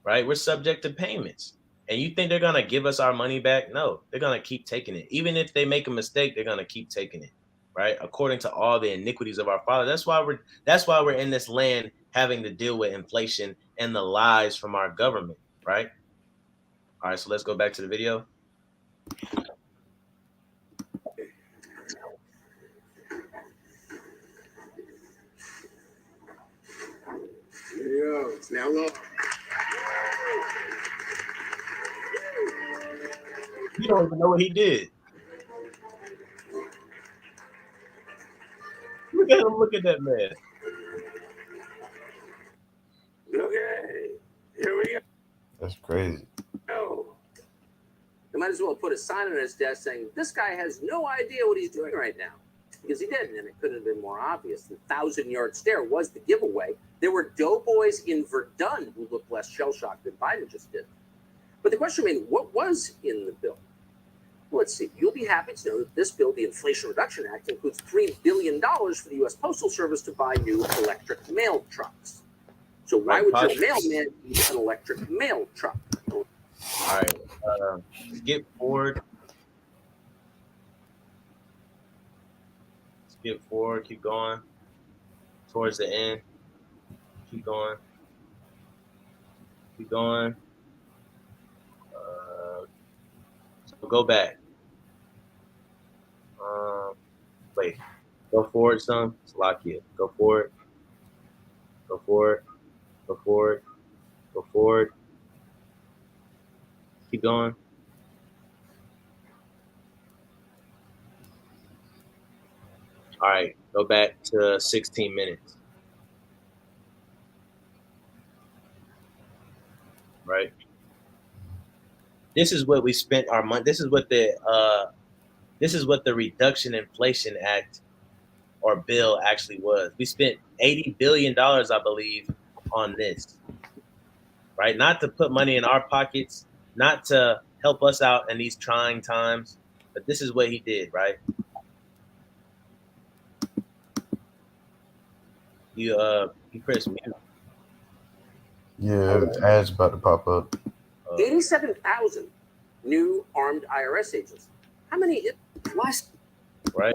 Right. We're subject to payments. And you think they're gonna give us our money back? No, they're gonna keep taking it. Even if they make a mistake, they're gonna keep taking it. Right. According to all the iniquities of our father. That's why we're in this land having to deal with inflation and the lies from our government. Right. All right. So let's go back to the video. There you go. It's now law. You don't even know what he did. Look at him. Look at that man. Okay. Here we That's crazy. go. They might as well put a sign on his desk saying, this guy has no idea what he's doing right now. Because he didn't, and it couldn't have been more obvious. The 1,000-yard stare was the giveaway. There were doughboys in Verdun who looked less shell-shocked than Biden just did. But the question remains, what was in the bill? Well, let's see. You'll be happy to know that this bill, the Inflation Reduction Act, includes $3 billion for the U.S. Postal Service to buy new electric mail trucks. So why would your mailman need an electric mail truck? All right. Skip forward. Skip forward. Keep going. Towards the end. Keep going. Keep going. So go back. Wait. Go forward some. It's lock it. Go forward. Go forward. Go forward. Go forward. Keep going. All right. Go back to 16 minutes. Right. This is what we spent our money. This is what the Reduction Inflation Act or bill actually was. We spent $80 billion, I believe, on this. Right? Not to put money in our pockets, not to help us out in these trying times, but this is what he did, right? You press mute. Yeah, the ad's about to pop up. 87,000 new armed IRS agents. How many? Right?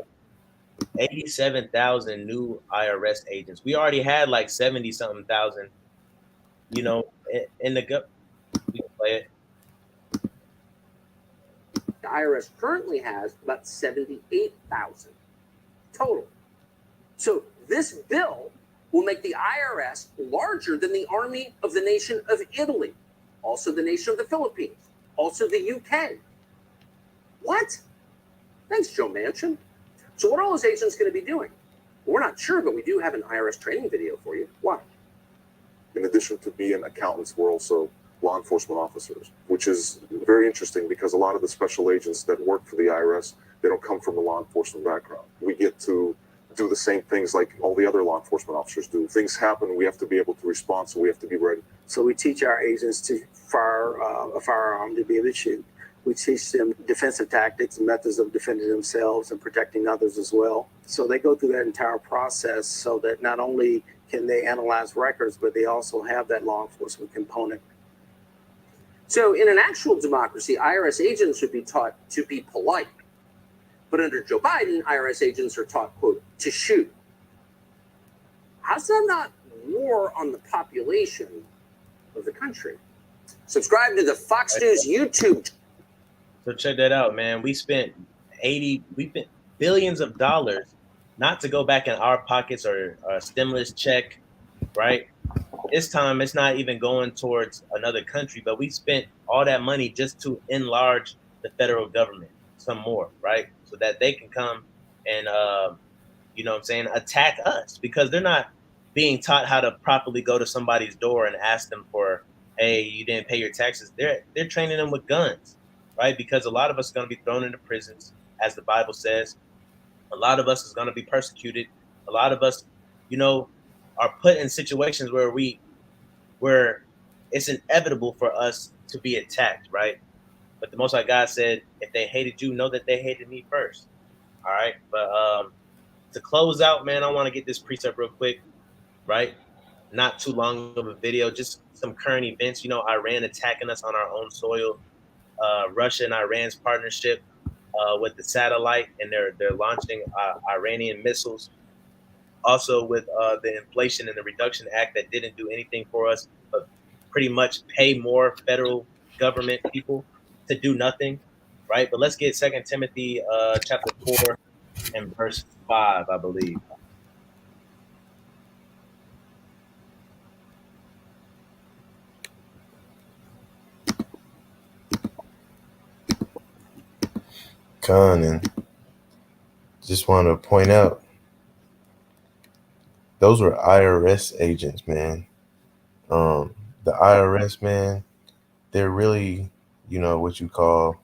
87,000 new IRS agents. We already had like 70-something thousand, you know, in the gut. We can play it. The IRS currently has about 78,000 total. So this bill will make the IRS larger than the army of the nation of Italy, also the nation of the Philippines, also the UK. What? Thanks, Joe Manchin. So what are all those agents going to be doing? Well, we're not sure, but we do have an IRS training video for you. Why? In addition to being accountants, we're also law enforcement officers, which is very interesting because a lot of the special agents that work for the IRS, they don't come from a law enforcement background. We get to do the same things like all the other law enforcement officers do. Things happen, we have to be able to respond, so we have to be ready. So we teach our agents to fire a firearm to be able to shoot. We teach them defensive tactics and methods of defending themselves and protecting others as well. So they go through that entire process so that not only can they analyze records, but they also have that law enforcement component. So in an actual democracy, IRS agents should be taught to be polite. But under Joe Biden, IRS agents are taught, quote, to shoot. How's that not war on the population of the country? Subscribe to the Fox News YouTube. So check that out, man. We spent billions of dollars, not to go back in our pockets or a stimulus check, right? This time it's not even going towards another country, but we spent all that money just to enlarge the federal government some more, right? So that they can come and, you know what I'm saying, attack us, because they're not being taught how to properly go to somebody's door and ask them for, hey, you didn't pay your taxes. They're training them with guns, right? Because a lot of us are going to be thrown into prisons, as the Bible says. A lot of us is going to be persecuted. A lot of us, you know, are put in situations where it's inevitable for us to be attacked, right? But the Most High God said, if they hated you, know that they hated me first. All right. But to close out, man, I want to get this precept real quick, right? Not too long of a video, just some current events. You know, Iran attacking us on our own soil. Russia and Iran's partnership with the satellite, and they're launching Iranian missiles. Also with the Inflation and the Reduction Act that didn't do anything for us, but pretty much pay more federal government people to do nothing, right? But let's get 2 Timothy chapter 4 and verse 5, I believe. Con, and just want to point out, those were IRS agents, man. The IRS, man, they're really, you know, what you call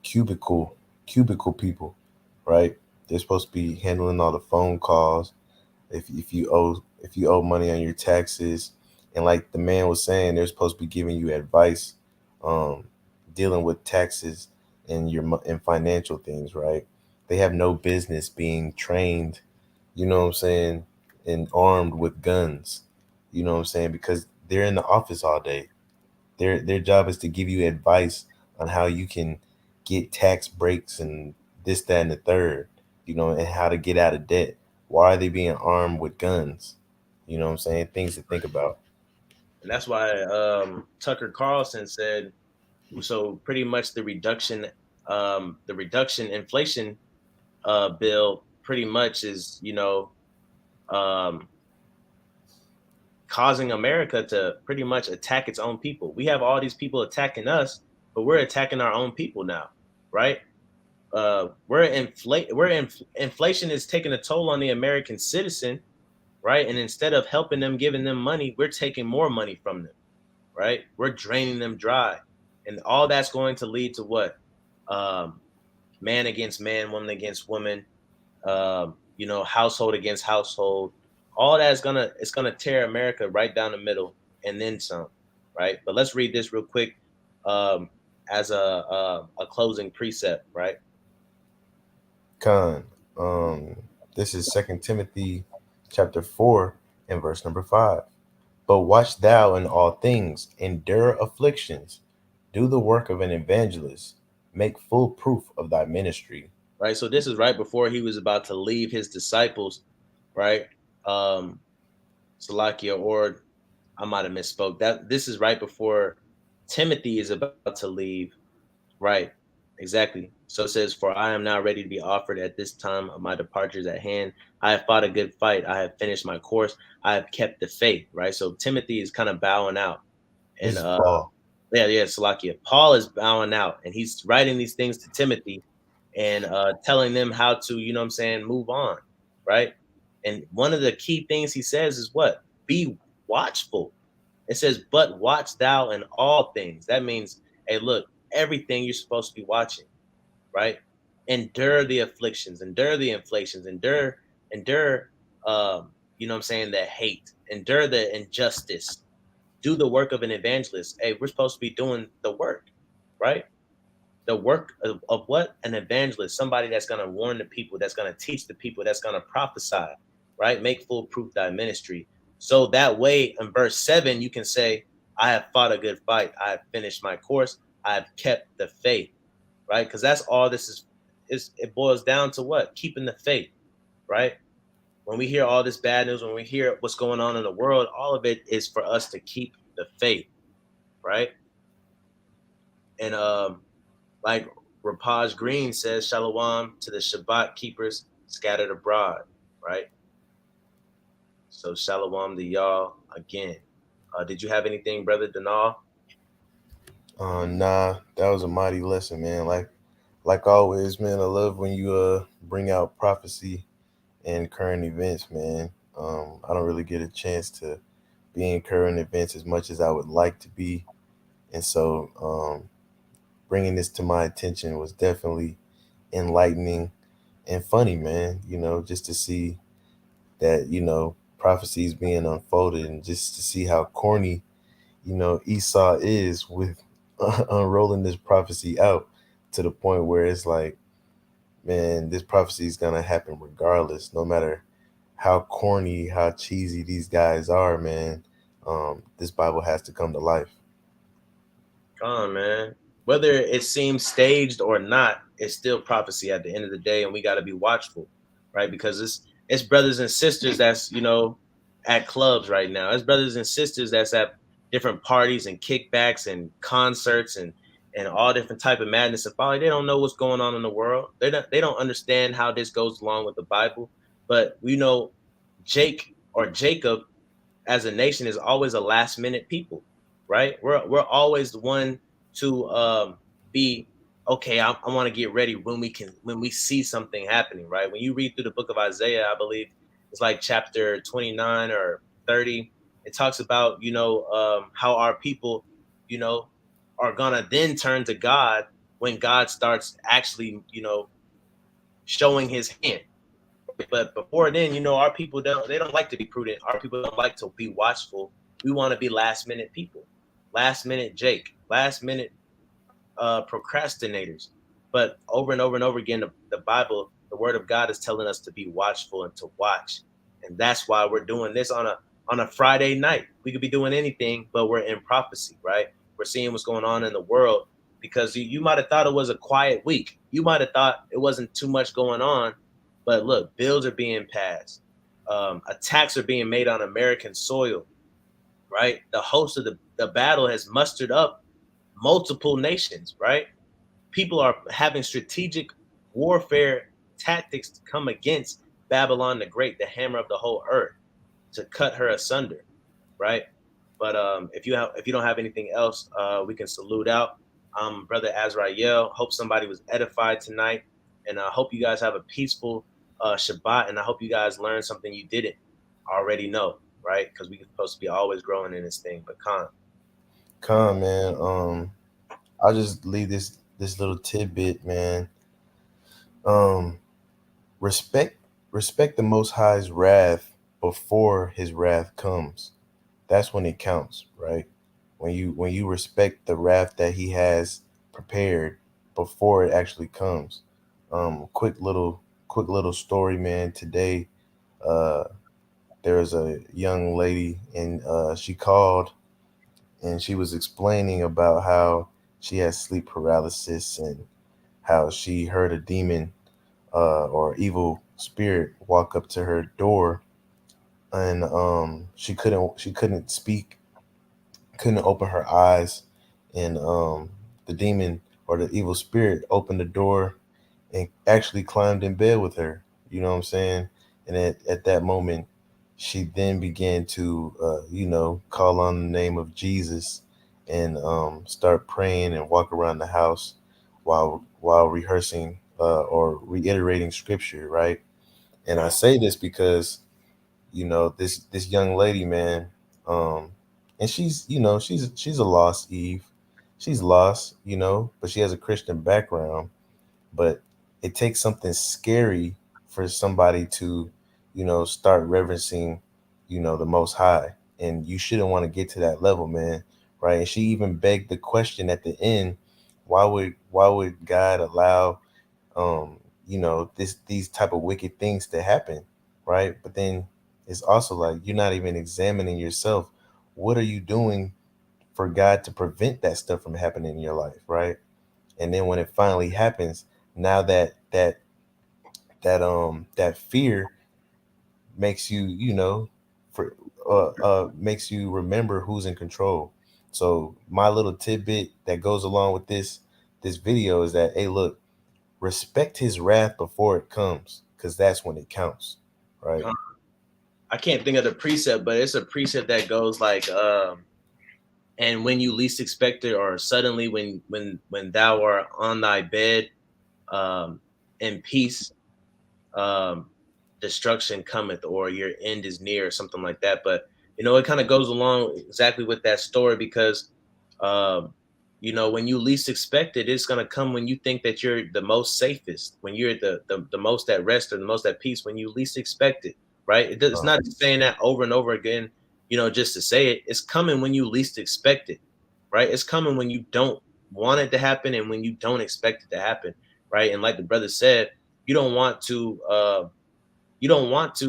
cubicle people, right? They're supposed to be handling all the phone calls. If you owe money on your taxes, and like the man was saying, they're supposed to be giving you advice, dealing with taxes and and financial things, right? They have no business being trained, you know what I'm saying, and armed with guns, you know what I'm saying, because they're in the office all day. Their job is to give you advice on how you can get tax breaks and this, that, and the third, you know, and how to get out of debt. Why are they being armed with guns? You know what I'm saying? Things to think about. And that's why Tucker Carlson said, so pretty much the reduction inflation bill pretty much is, you know, causing America to pretty much attack its own people. We have all these people attacking us, but we're attacking our own people now, right? Inflation is taking a toll on the American citizen, right? And instead of helping them, giving them money, we're taking more money from them, right? We're draining them dry. And all that's going to lead to what? Man against man, woman against woman, you know, household against household. All that's gonna tear America right down the middle and then some, right? But let's read this real quick as a closing precept, right? Con, this is 2 Timothy chapter 4 and verse number 5. But watch thou in all things, endure afflictions, do the work of an evangelist, make full proof of thy ministry. Right. So this is right before he was about to leave his disciples, right? Salakia, or I might have misspoke. That this is right before Timothy is about to leave. Right. Exactly. So it says, for I am now ready to be offered at this time of my departure is at hand. I have fought a good fight. I have finished my course. I have kept the faith. Right. So Timothy is kind of bowing out. And Paul. Salakia. Paul is bowing out, and he's writing these things to Timothy and telling them how to, you know what I'm saying, move on, right? And one of the key things he says is what? Be watchful. It says, but watch thou in all things. That means, hey, look, everything you're supposed to be watching, right? Endure the afflictions, endure the inflations, endure, you know what I'm saying, the hate, endure the injustice. do the work of an evangelist. Hey, we're supposed to be doing the work, right? The work of what? An evangelist, somebody that's going to warn the people, that's going to teach the people, that's going to prophesy, right? Make full proof thy ministry. So that way, in verse 7, you can say, I have fought a good fight. I have finished my course. I have kept the faith, right? Because that's all this is. It boils down to what? Keeping the faith, right? When we hear all this bad news, when we hear what's going on in the world, all of it is for us to keep the faith, right? And like Rapaj Green says, Shalom to the Shabbat keepers scattered abroad, right? So Shalom to y'all again. Did you have anything, Brother Danal? Nah, that was a mighty lesson, man. Like always, man, I love when you bring out prophecy and current events, man. I don't really get a chance to be in current events as much as I would like to be. And so bringing this to my attention was definitely enlightening and funny, man. Just to see that, prophecies being unfolded and just to see how corny, Esau is with unrolling this prophecy out to the point where it's like, man, this prophecy is going to happen regardless, no matter how corny, how cheesy these guys are, man. This Bible has to come to life. Come on, man. Whether it seems staged or not, it's still prophecy at the end of the day, and we got to be watchful, right? Because it's brothers and sisters that's, at clubs right now. It's brothers and sisters that's at different parties and kickbacks and concerts and all different type of madness and folly. They don't know what's going on in the world. They don't understand how this goes along with the Bible. But we know Jacob as a nation is always a last minute people, right? We're always the one to be okay. I want to get ready when we see something happening, right? When you read through the book of Isaiah, I believe it's like chapter 29 or 30. It talks about how our people are gonna then turn to God when God starts actually showing His hand. But before then, our people don't like to be prudent. Our people don't like to be watchful. We want to be last minute people, last minute last minute procrastinators. But over and over and over again, the Bible, the Word of God is telling us to be watchful and to watch, and that's why we're doing this on a Friday night. We could be doing anything, but we're in prophecy, right? We're seeing what's going on in the world because you might have thought it was a quiet week. You might have thought it wasn't too much going on. But look, bills are being passed. Attacks are being made on American soil, right? The host of the battle has mustered up multiple nations, right? People are having strategic warfare tactics to come against Babylon the Great, the hammer of the whole earth, to cut her asunder, right? But if you don't have anything else, we can salute out. Brother Azrael, hope somebody was edified tonight, and I hope you guys have a peaceful Shabbat, and I hope you guys learned something you didn't already know, right? Because we're supposed to be always growing in this thing. But Khan, man, I'll just leave this little tidbit, man. Respect the Most High's wrath before His wrath comes. That's when it counts, right? When you respect the wrath that He has prepared before it actually comes. Quick little story, man. Today, there was a young lady, and she called, and she was explaining about how she has sleep paralysis and how she heard a demon or evil spirit walk up to her door, and she couldn't speak, couldn't open her eyes, and the demon or the evil spirit opened the door and actually climbed in bed with her. You know what I'm saying? And at that moment, she then began to, call on the name of Jesus and start praying and walk around the house while rehearsing or reiterating scripture, right? And I say this because, this young lady, man, and she's a lost Eve. She's lost, but she has a Christian background. But it takes something scary for somebody to, start reverencing, the Most High. and you shouldn't want to get to that level, man, right? And she even begged the question at the end, why would God allow these type of wicked things to happen, right? But then it's also like you're not even examining yourself. What are you doing for God to prevent that stuff from happening in your life, right? And then when it finally happens, now that fear makes you, for makes you remember who's in control. So my little tidbit that goes along with this video is that, hey, look, respect his wrath before it comes, because that's when it counts, right? I can't think of the precept, but it's a precept that goes like, and when you least expect it, or suddenly when thou art on thy bed, in peace, um, destruction cometh, or your end is near, or something like that. But it kind of goes along exactly with that story, because when you least expect it, it's gonna come when you think that you're the most safest, when you're the most at rest, or the most at peace, when you least expect it, right? It's not just saying that over and over again, just to say it. It's coming when you least expect it, right? It's coming when you don't want it to happen, and when you don't expect it to happen, right? And like the brother said, you don't want to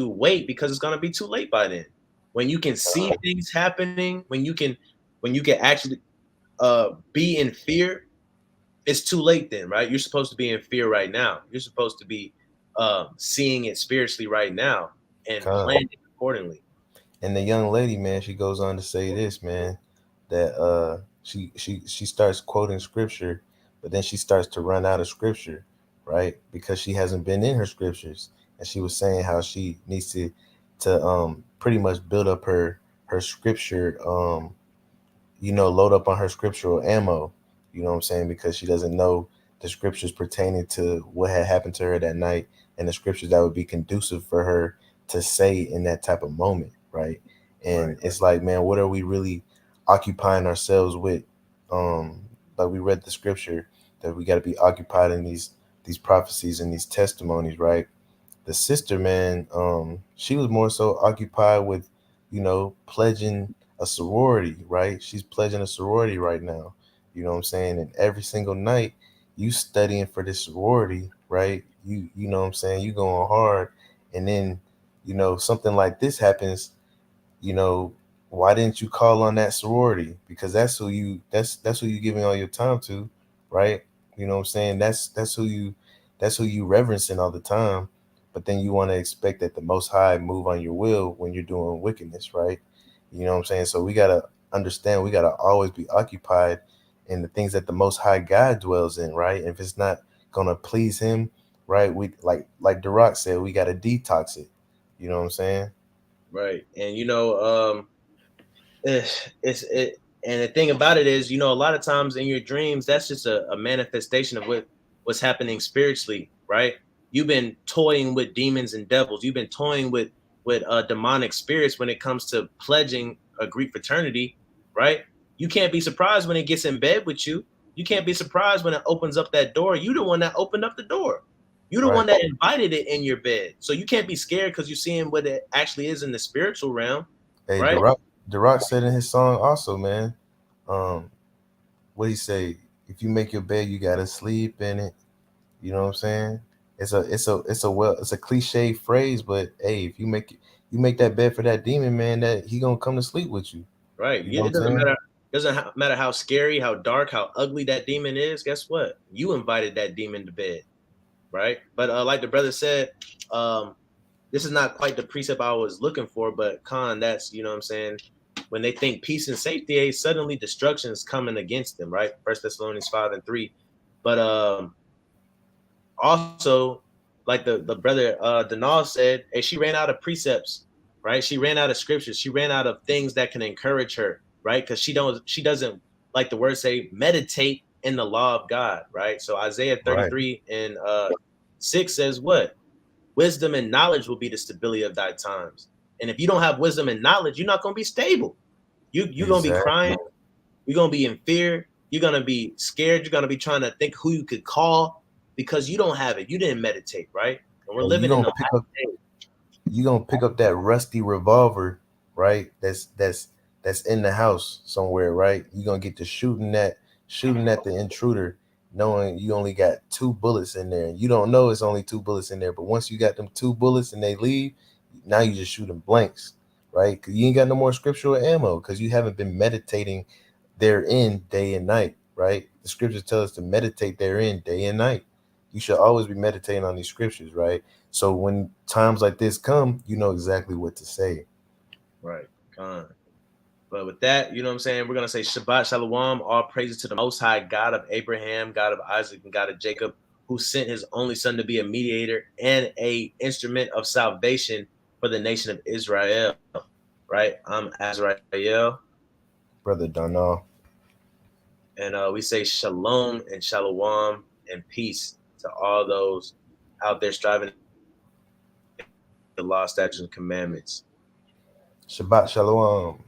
wait, because it's gonna be too late by then. When you can see things happening, when you can actually be in fear, it's too late then, right? You're supposed to be in fear right now. You're supposed to be seeing it spiritually right now, and planning accordingly. And the young lady, man, she goes on to say this, man, that she starts quoting scripture, but then she starts to run out of scripture, right? Because she hasn't been in her scriptures. And she was saying how she needs to pretty much build up her scripture, load up on her scriptural ammo, you know what I'm saying? Because she doesn't know the scriptures pertaining to what had happened to her that night, and the scriptures that would be conducive for her to say in that type of moment, right? And it's like, man, what are we really occupying ourselves with? Like we read the scripture that we got to be occupied in these prophecies and these testimonies, right? The sister, man, she was more so occupied with, pledging a sorority, right? She's pledging a sorority right now. You know what I'm saying? And every single night you studying for this sorority, right? You know what I'm saying? You going hard. And then, something like this happens, why didn't you call on that sorority? Because that's who you giving all your time to, right? You know what I'm saying? That's who you reverencing all the time. But then you want to expect that the Most High move on your will when you're doing wickedness, right? You know what I'm saying? So we gotta understand, we gotta always be occupied in the things that the Most High God dwells in, right? If it's not gonna please Him, right? We like Duroc said, we gotta detox it. You know what I'm saying? Right. And and the thing about it is, a lot of times in your dreams, that's just a manifestation of what's happening spiritually, right? You've been toying with demons and devils. You've been toying with demonic spirits when it comes to pledging a Greek fraternity, right? You can't be surprised when it gets in bed with you. You can't be surprised when it opens up that door. You're the one that opened up the door. You're the one that invited it in your bed. So you can't be scared because you're seeing what it actually is in the spiritual realm, Hey, right? Duroc said in his song also, man. What he say? If you make your bed, you gotta sleep in it. You know what I'm saying? It's a cliche phrase, but hey, if you make that bed for that demon, man, that he gonna come to sleep with you. Right. You know what It I'm saying? doesn't matter how scary, how dark, how ugly that demon is. Guess what? You invited that demon to bed, right? But like the brother said, this is not quite the precept I was looking for, but that's, what I'm saying, when they think peace and safety, suddenly destruction is coming against them, right? 1 Thessalonians 5:3. But also, like the brother Denal said, hey, she ran out of precepts, right? She ran out of scriptures. She ran out of things that can encourage her, right? Because she doesn't, like the word say, meditate in the law of God, right? So Isaiah 33 and 6 says what? Wisdom and knowledge will be the stability of thy times. And if you don't have wisdom and knowledge, you're not going to be stable. You're going to be crying. You're going to be in fear. You're going to be scared. You're going to be trying to think who you could call because you don't have it. You didn't meditate, right? And we're living in the You gonna pick up that rusty revolver right? That's in the house somewhere, right? You're gonna get to shooting at the intruder, knowing you only got 2 bullets in there. You don't know it's only 2 bullets in there, but once you got them 2 bullets and they leave, now you just shooting blanks, right? Because you ain't got no more scriptural ammo because you haven't been meditating therein day and night, right? The scriptures tell us to meditate therein day and night. You should always be meditating on these scriptures, right? So when times like this come, you know exactly what to say. Right. But with that, you know what I'm saying? We're going to say Shabbat Shalom, all praises to the Most High, God of Abraham, God of Isaac, and God of Jacob, who sent his only son to be a mediator and a instrument of salvation for the nation of Israel. Right? I'm Azrael. Brother Donald. And we say Shalom and Shalom and peace to all those out there striving the law, statutes, and commandments. Shabbat Shalom.